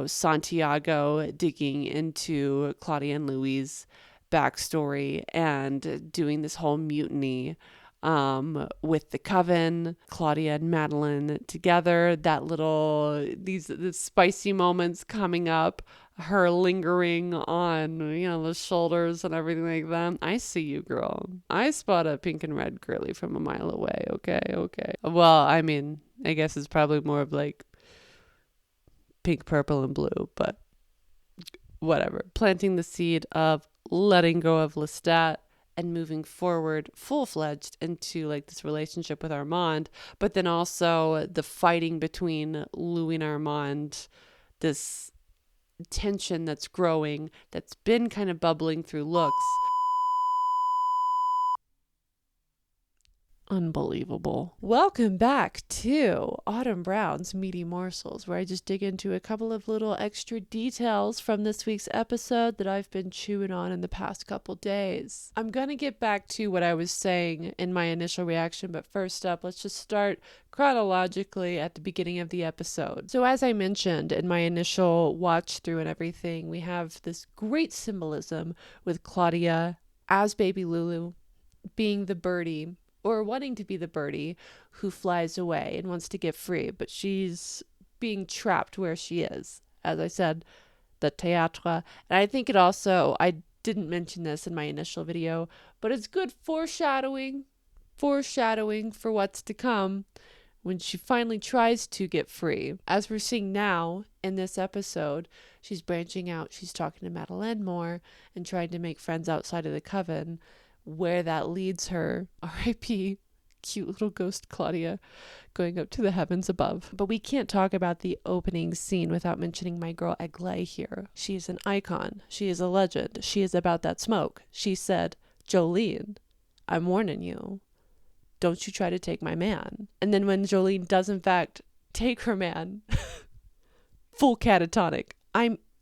Santiago digging into Claudia and Louis' backstory and doing this whole mutiny with the Coven, Claudia and Madeline together, the spicy moments coming up, her lingering on, the shoulders and everything like that. I see you, girl. I spot a pink and red girly from a mile away. Okay. Well, I mean, I guess it's probably more of like pink, purple, and blue, but whatever. Planting the seed of letting go of Lestat and moving forward full-fledged into like this relationship with Armand, but then also the fighting between Louis and Armand, this tension that's growing, that's been kind of bubbling through looks. Unbelievable. Welcome back to Autumn Brown's Meaty Morsels, where I just dig into a couple of little extra details from this week's episode that I've been chewing on in the past couple days. I'm going to get back to what I was saying in my initial reaction, but first up, let's just start chronologically at the beginning of the episode. So as I mentioned in my initial watch through and everything, we have this great symbolism with Claudia as baby Lulu being the birdie, or wanting to be the birdie who flies away and wants to get free, but she's being trapped where she is. As I said, the théâtre. And I think it also, I didn't mention this in my initial video, but it's good foreshadowing for what's to come when she finally tries to get free. As we're seeing now in this episode, she's branching out, she's talking to Madeleine more and trying to make friends outside of the Coven. Where that leads her, R.I.P., cute little ghost Claudia, going up to the heavens above. But we can't talk about the opening scene without mentioning my girl Eglee here. She is an icon. She is a legend. She is about that smoke. She said, Jolene, I'm warning you. don't you try to take my man. And then when Jolene does in fact take her man, full catatonic.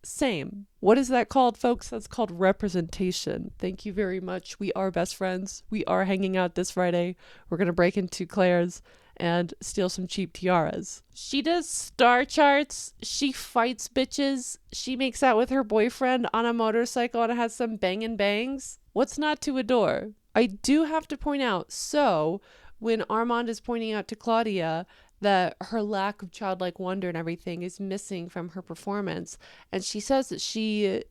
Same. What is that called, folks? That's called representation. Thank you very much. We are best friends. We are hanging out this Friday. We're going to break into Claire's and steal some cheap tiaras. She does star charts. She fights bitches. She makes out with her boyfriend on a motorcycle and has some bangin' bangs. What's not to adore? I do have to point out, so when Armand is pointing out to Claudia that her lack of childlike wonder and everything is missing from her performance, and she says that she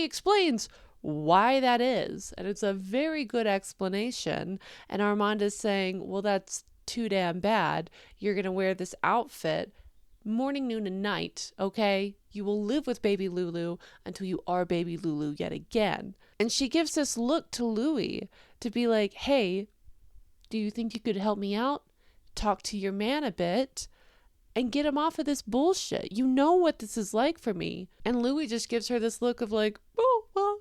explains why that is, and it's a very good explanation, and Armand is saying, well, that's too damn bad. You're gonna wear this outfit morning, noon, and night, okay? You will live with baby Lulu until you are baby Lulu yet again. And she gives this look to Louis to be like, hey, do you think you could help me out? Talk to your man a bit and get him off of this bullshit. You know what this is like for me. And Louis just gives her this look of like, oh, well,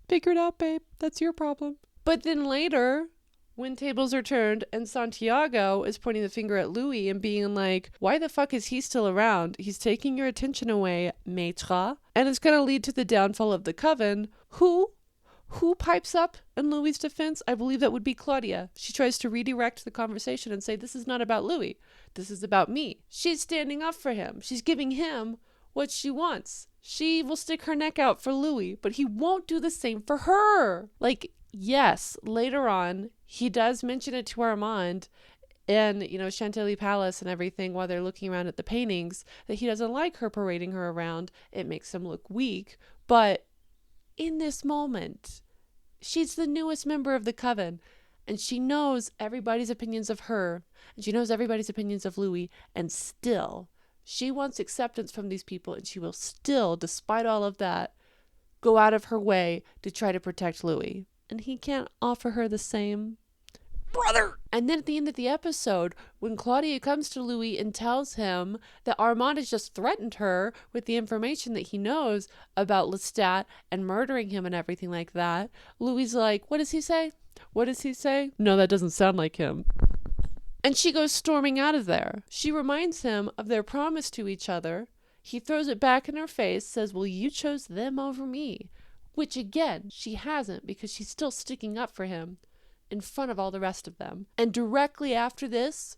figure it out, babe. That's your problem. But then later, when tables are turned and Santiago is pointing the finger at Louis and being like, why the fuck is he still around? He's taking your attention away, maître. And it's going to lead to the downfall of the Coven. Who pipes up in Louis' defense? I believe that would be Claudia. She tries to redirect the conversation and say, this is not about Louis. This is about me. She's standing up for him. She's giving him what she wants. She will stick her neck out for Louis, but he won't do the same for her. Like, yes, later on, he does mention it to Armand in, Chantilly Palace and everything while they're looking around at the paintings, that he doesn't like her parading her around. It makes him look weak. But in this moment, she's the newest member of the Coven, and she knows everybody's opinions of her, and she knows everybody's opinions of Louis, and still, she wants acceptance from these people, and she will still, despite all of that, go out of her way to try to protect Louis. And he can't offer her the same. Brother! And then at the end of the episode, when Claudia comes to Louis and tells him that Armand has just threatened her with the information that he knows about Lestat and murdering him and everything like that, Louis is like, what does he say? What does he say? No, that doesn't sound like him. And she goes storming out of there. She reminds him of their promise to each other. He throws it back in her face, says, well, you chose them over me. Which, again, she hasn't, because she's still sticking up for him in front of all the rest of them. And directly after this,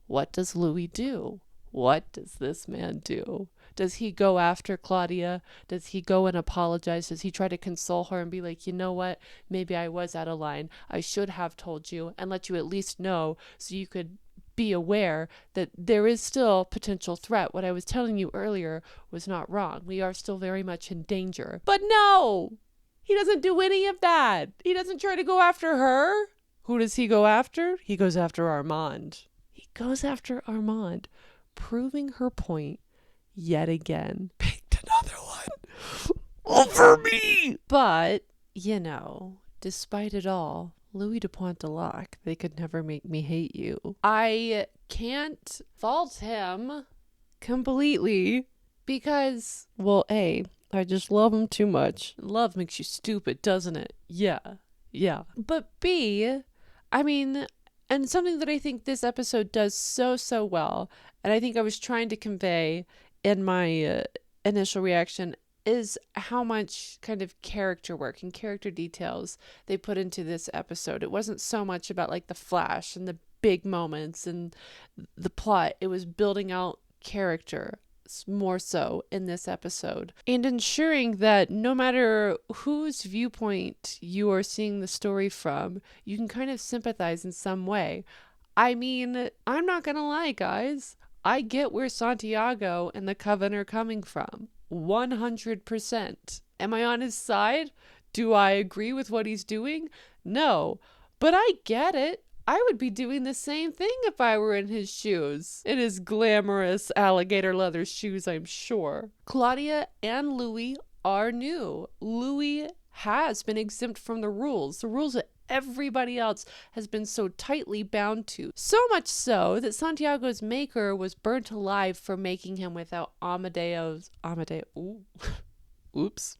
what does Louis do? What does this man do? Does he go after Claudia? Does he go and apologize? Does he try to console her and be like, you know what? Maybe I was out of line. I should have told you and let you at least know so you could be aware that there is still potential threat. What I was telling you earlier was not wrong. We are still very much in danger. But no! He doesn't do any of that. He doesn't try to go after her. Who does he go after? He goes after Armand. Proving her point yet again. Picked another one over me. But, despite it all, Louis de Pointe-de-Lac, they could never make me hate you. I can't fault him completely because, well, A, I just love him too much. Love makes you stupid, doesn't it? Yeah. But B, and something that I think this episode does so well, and I think I was trying to convey in my initial reaction, is how much kind of character work and character details they put into this episode. It wasn't so much about like the flash and the big moments and the plot. It was building out character more so in this episode and ensuring that no matter whose viewpoint you are seeing the story from, you can kind of sympathize in some way. I'm not gonna lie, guys. I get where Santiago and the Coven are coming from. 100%. Am I on his side? Do I agree with what he's doing? No. But I get it. I would be doing the same thing if I were in his shoes. In his glamorous alligator leather shoes, I'm sure. Claudia and Louis are new. Louis has been exempt from the rules that everybody else has been so tightly bound to. So much so that Santiago's maker was burnt alive for making him without Amadeo. Ooh. Oops.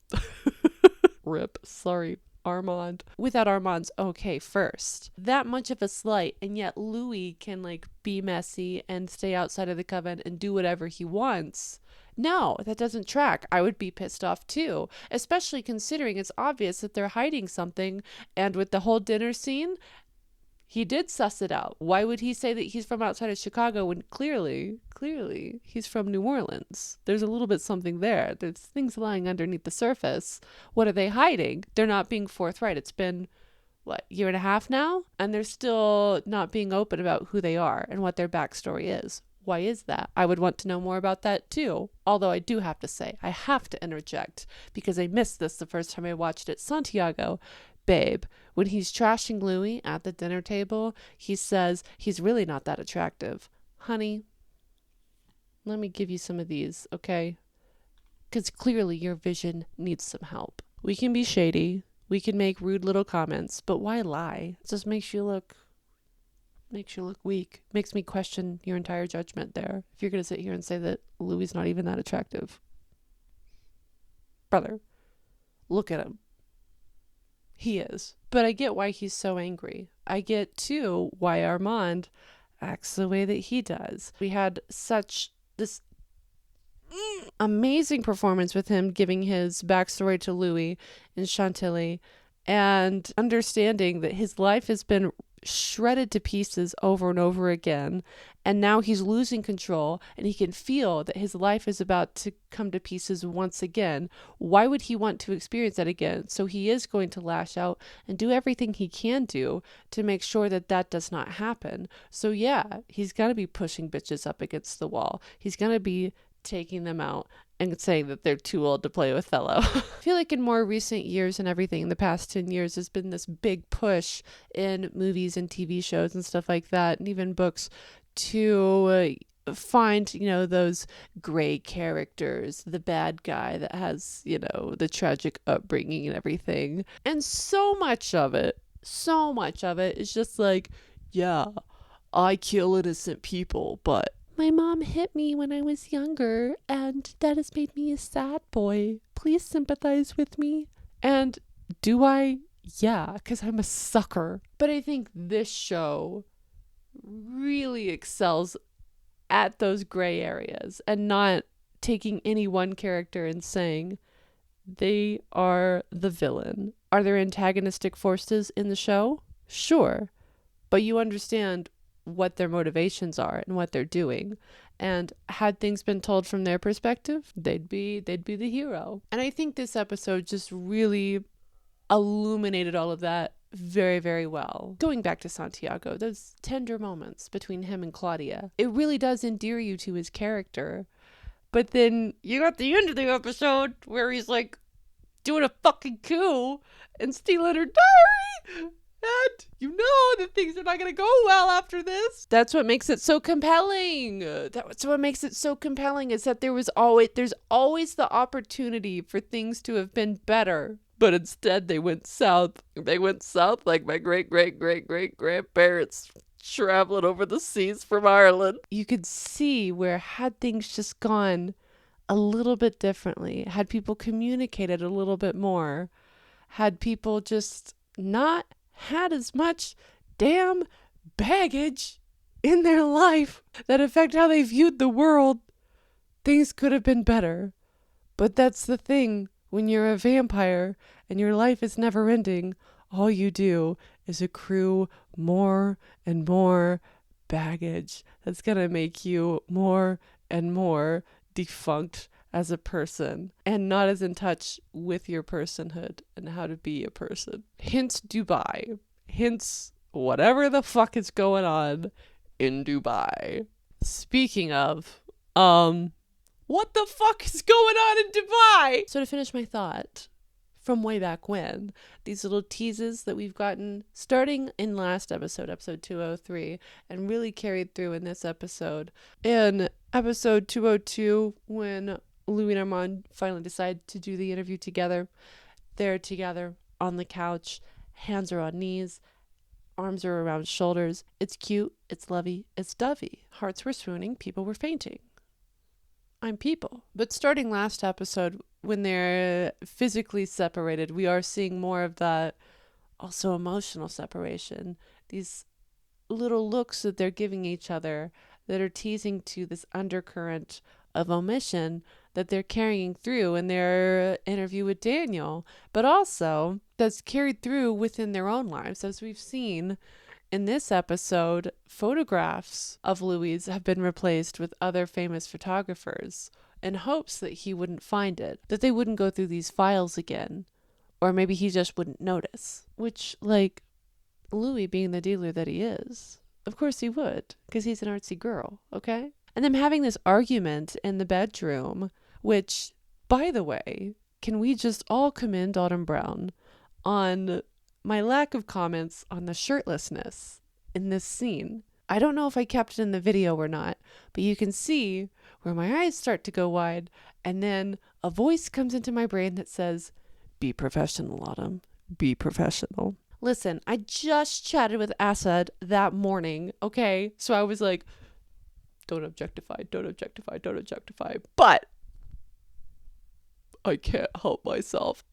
Rip. Sorry. Armand without Armand's okay first. That much of a slight, and yet Louis can like be messy and stay outside of the Coven and do whatever he wants. No, that doesn't track. I would be pissed off too, especially considering it's obvious that they're hiding something. And with the whole dinner scene, he did suss it out. Why would he say that he's from outside of Chicago when clearly he's from New Orleans? There's a little bit something there. There's things lying underneath the surface. What are they hiding? They're not being forthright. It's been, what, year and a half now? And they're still not being open about who they are and what their backstory is. Why is that? I would want to know more about that too. Although I do have to say, I have to interject because I missed this the first time I watched it. Santiago, babe, when he's trashing Louis at the dinner table, he says he's really not that attractive. Honey, let me give you some of these, okay? Because clearly your vision needs some help. We can be shady. We can make rude little comments, but why lie? It just makes you look weak. Makes me question your entire judgment there. If you're going to sit here and say that Louis is not even that attractive. Brother, look at him. He is. But I get why he's so angry. I get, too, why Armand acts the way that he does. We had such this amazing performance with him giving his backstory to Louis in Chantilly and understanding that his life has been shredded to pieces over and over again, and now he's losing control and he can feel that his life is about to come to pieces once again. Why would he want to experience that again? So he is going to lash out and do everything he can do to make sure that that does not happen. So yeah, he's going to be pushing bitches up against the wall. He's going to be taking them out and saying that they're too old to play with Othello. I feel like in more recent years and everything, in the past 10 years, there's been this big push in movies and TV shows and stuff like that, and even books, to find, you know, those gray characters, the bad guy that has, you know, the tragic upbringing and everything. And so much of it is just like, yeah, I kill innocent people, but my mom hit me when I was younger, and that has made me a sad boy. Please sympathize with me. And do I? Yeah, because I'm a sucker. But I think this show really excels at those gray areas and not taking any one character and saying they are the villain. Are there antagonistic forces in the show? Sure. But you understand what their motivations are and what they're doing. And had things been told from their perspective, they'd be the hero. And I think this episode just really illuminated all of that very, very well. Going back to Santiago, those tender moments between him and Claudia, it really does endear you to his character. But then you got the end of the episode where he's like doing a fucking coup and stealing her diary. And you know that things are not going to go well after this. That's what makes it so compelling. That's what makes it so compelling, is that there's always the opportunity for things to have been better. But instead they went south. They went south like my great-great-great-great-grandparents traveling over the seas from Ireland. You could see where had things just gone a little bit differently, had people communicated a little bit more, had people just not had as much damn baggage in their life that affect how they viewed the world, things could have been better. But that's the thing. When you're a vampire and your life is never ending, all you do is accrue more and more baggage that's going to make you more and more defunct as a person and not as in touch with your personhood and how to be a person. Hence Dubai. Hence whatever the fuck is going on in Dubai. Speaking of, what the fuck is going on in Dubai? So to finish my thought from way back when, these little teases that we've gotten starting in last episode 203, and really carried through in this episode. In episode 202, when Louis and Armand finally decide to do the interview together, they're together on the couch, hands are on knees, arms are around shoulders. It's cute, it's lovey, it's dovey. Hearts were swooning, people were fainting. I'm people. But starting last episode, when they're physically separated, we are seeing more of that also emotional separation. These little looks that they're giving each other that are teasing to this undercurrent of omission that they're carrying through in their interview with Daniel, but also that's carried through within their own lives. As we've seen in this episode, photographs of Louis have been replaced with other famous photographers in hopes that he wouldn't find it, that they wouldn't go through these files again, or maybe he just wouldn't notice, which, like, Louis being the dealer that he is, of course he would, because he's an artsy girl, okay? And them having this argument in the bedroom, which, by the way, can we just all commend Autumn Brown on my lack of comments on the shirtlessness in this scene. I don't know if I kept it in the video or not, but you can see where my eyes start to go wide, and then a voice comes into my brain that says, be professional, Autumn. Be professional. Listen, I just chatted with Asad that morning, okay? So I was like, don't objectify, don't objectify, don't objectify. But I can't help myself.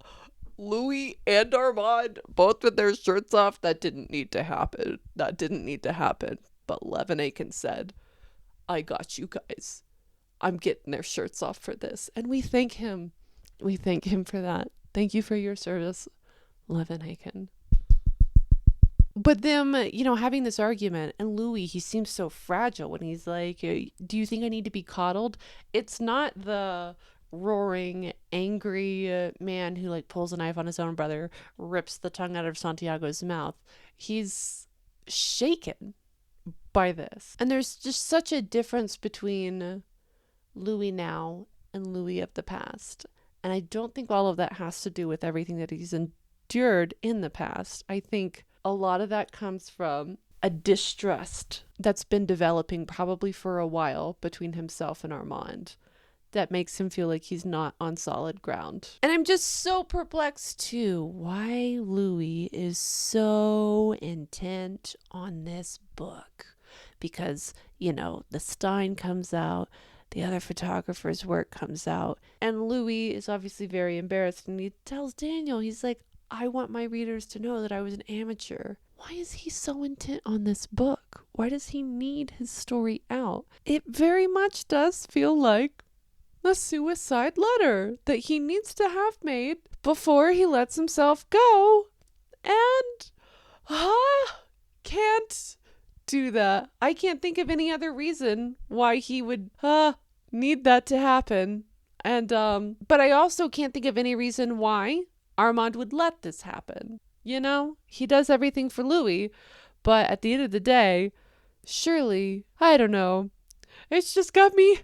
Louis and Armand, both with their shirts off, that didn't need to happen. That didn't need to happen. But Levin Aiken said, I got you guys. I'm getting their shirts off for this. And we thank him. We thank him for that. Thank you for your service, Levin Aiken. But them, you know, having this argument, and Louis, he seems so fragile when he's like, do you think I need to be coddled? It's not the roaring, angry man who like pulls a knife on his own brother, rips the tongue out of Santiago's mouth. He's shaken by this. And there's just such a difference between Louis now and Louis of the past. And I don't think all of that has to do with everything that he's endured in the past. I think a lot of that comes from a distrust that's been developing probably for a while between himself and Armand that makes him feel like he's not on solid ground. And I'm just so perplexed too why Louis is so intent on this book. Because, you know, the Stein comes out, the other photographer's work comes out, and Louis is obviously very embarrassed, and he tells Daniel, he's like, I want my readers to know that I was an amateur. Why is he so intent on this book? Why does he need his story out? It very much does feel like a suicide letter that he needs to have made before he lets himself go. And can't do that. I can't think of any other reason why he would need that to happen. And but I also can't think of any reason why Armand would let this happen. You know, he does everything for Louis, but at the end of the day, surely, I don't know. It's just got me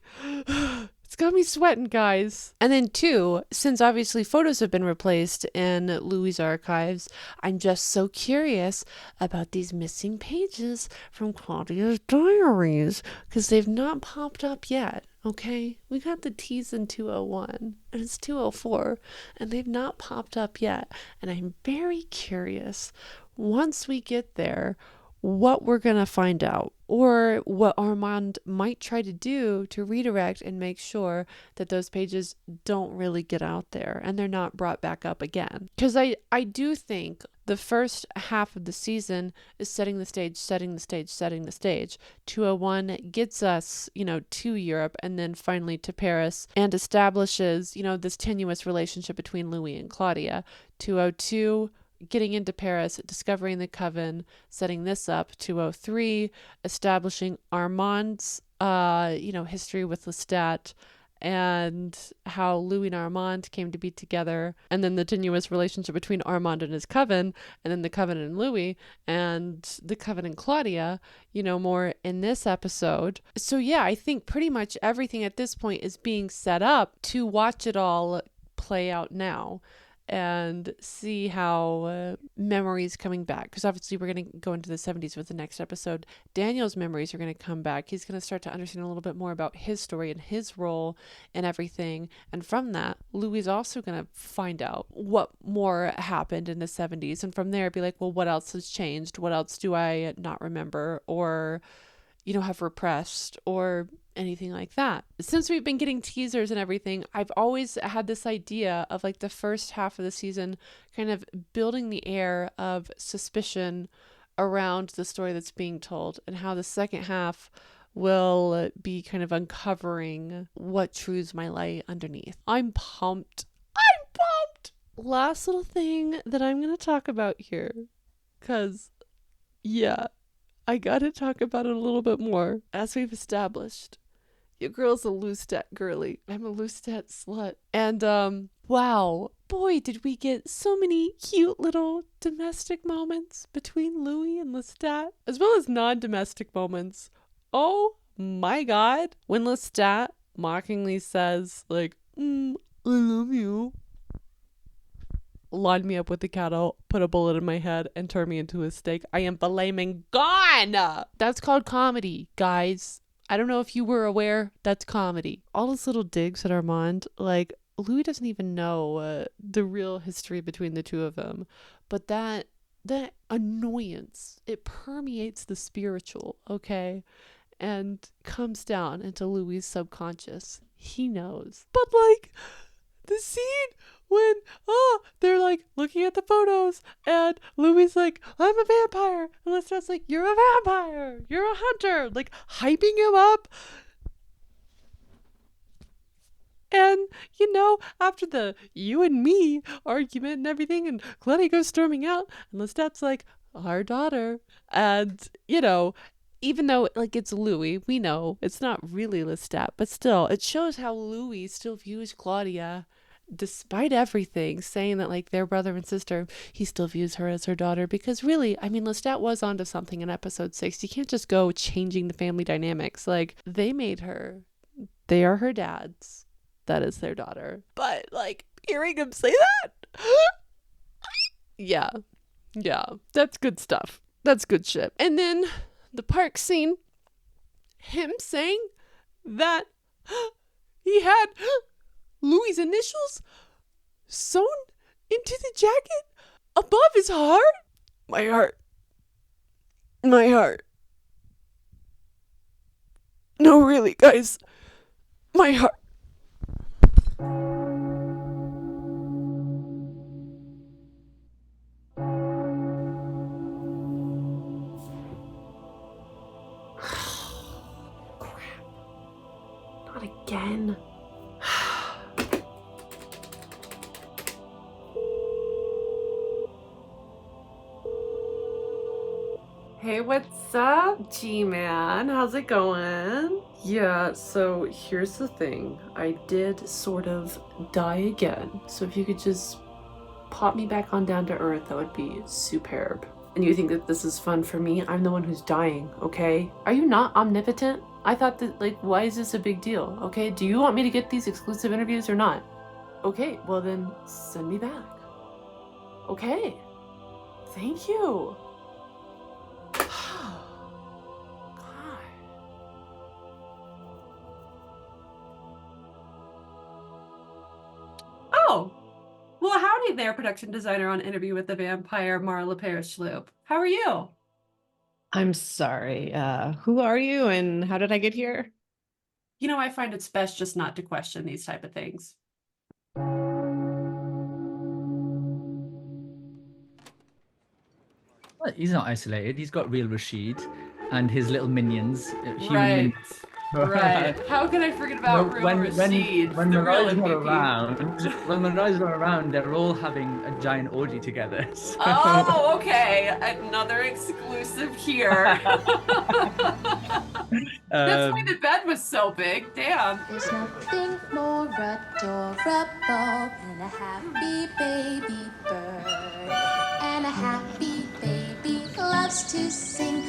sweating, guys. And then two, since obviously photos have been replaced in Louis' archives, I'm just so curious about these missing pages from Claudia's diaries, because they've not popped up yet. Okay, we got the tease in 201 and it's 204 and they've not popped up yet. And I'm very curious once we get there what we're going to find out, or what Armand might try to do to redirect and make sure that those pages don't really get out there and they're not brought back up again. Because I do think the first half of the season is setting the stage. 201 gets us, you know, to Europe and then finally to Paris and establishes, you know, this tenuous relationship between Louis and Claudia. 202, getting into Paris, discovering the Coven, setting this up. 203, establishing Armand's, history with Lestat and how Louis and Armand came to be together, and then the tenuous relationship between Armand and his Coven, and then the Coven and Louis, and the Coven and Claudia, you know, more in this episode. So yeah, I think pretty much everything at this point is being set up to watch it all play out now and see how memories coming back, because obviously we're going to go into the 70s with the next episode. Daniel's memories are going to come back. He's going to start to understand a little bit more about his story and his role and everything, and from that Louis is also going to find out what more happened in the 70s, and from there be like, well, what else has changed? What else do I not remember or, you know, have repressed or anything like that. Since we've been getting teasers and everything, I've always had this idea of like the first half of the season kind of building the air of suspicion around the story that's being told, and how the second half will be kind of uncovering what truths might lie underneath. I'm pumped. I'm pumped. Last little thing that I'm going to talk about here, because yeah, I got to talk about it a little bit more. As we've established, your girl's a Loustat girly. I'm a Loustat slut. And wow, boy, did we get so many cute little domestic moments between Louis and Lestat, as well as non-domestic moments. Oh my God. When Lestat mockingly says, like, I love you. Line me up with the cattle, put a bullet in my head, and turn me into a steak. I am flaming gone. That's called comedy, guys. I don't know if you were aware, that's comedy. All those little digs at Armand, like, Louis doesn't even know the real history between the two of them. But that annoyance, it permeates the spiritual, okay? And comes down into Louis' subconscious. He knows. But, like, the scene when they're like looking at the photos and Louis like, I'm a vampire, and Lestat's like, you're a vampire, you're a hunter, like hyping him up. And you know, after the you and me argument and everything, and Claudia goes storming out, and Lestat's like, our daughter. And you know, even though like it's Louis, we know it's not really Lestat, but still it shows how Louis still views Claudia. Despite everything, saying that like their brother and sister, he still views her as her daughter, because really, I mean, Lestat was onto something in episode 6. You can't just go changing the family dynamics. Like, they made her. They are her dads. That is their daughter. But like hearing him say that, yeah, that's good stuff. That's good shit. And then the park scene, him saying that he had Louis' initials sewn into the jacket above his heart. My heart. No, really, guys. My heart. Crap. Not again. Hey, what's up, G-Man? How's it going? Yeah, so here's the thing. I did sort of die again. So if you could just pop me back on down to earth, that would be superb. And you think that this is fun for me? I'm the one who's dying, okay? Are you not omnipotent? I thought that, like, why is this a big deal, okay? Do you want me to get these exclusive interviews or not? Okay, well then, send me back. Okay. Thank you. Oh, well, howdy there, production designer on Interview with the Vampire, Marla Parrish-Sloop. How are you? I'm sorry. Who are you and how did I get here? You know, I find it's best just not to question these type of things. Well, he's not isolated. He's got real Rashid and his little minions. Human Right. minions. Right. How can I forget about real Rashid? When the real Mirai's not MVP? around, they're all having a giant orgy together. So. Oh, okay. Another exclusive here. That's why the bed was so big. Damn. There's nothing more adorable than a happy baby bird. And a happy baby loves to sing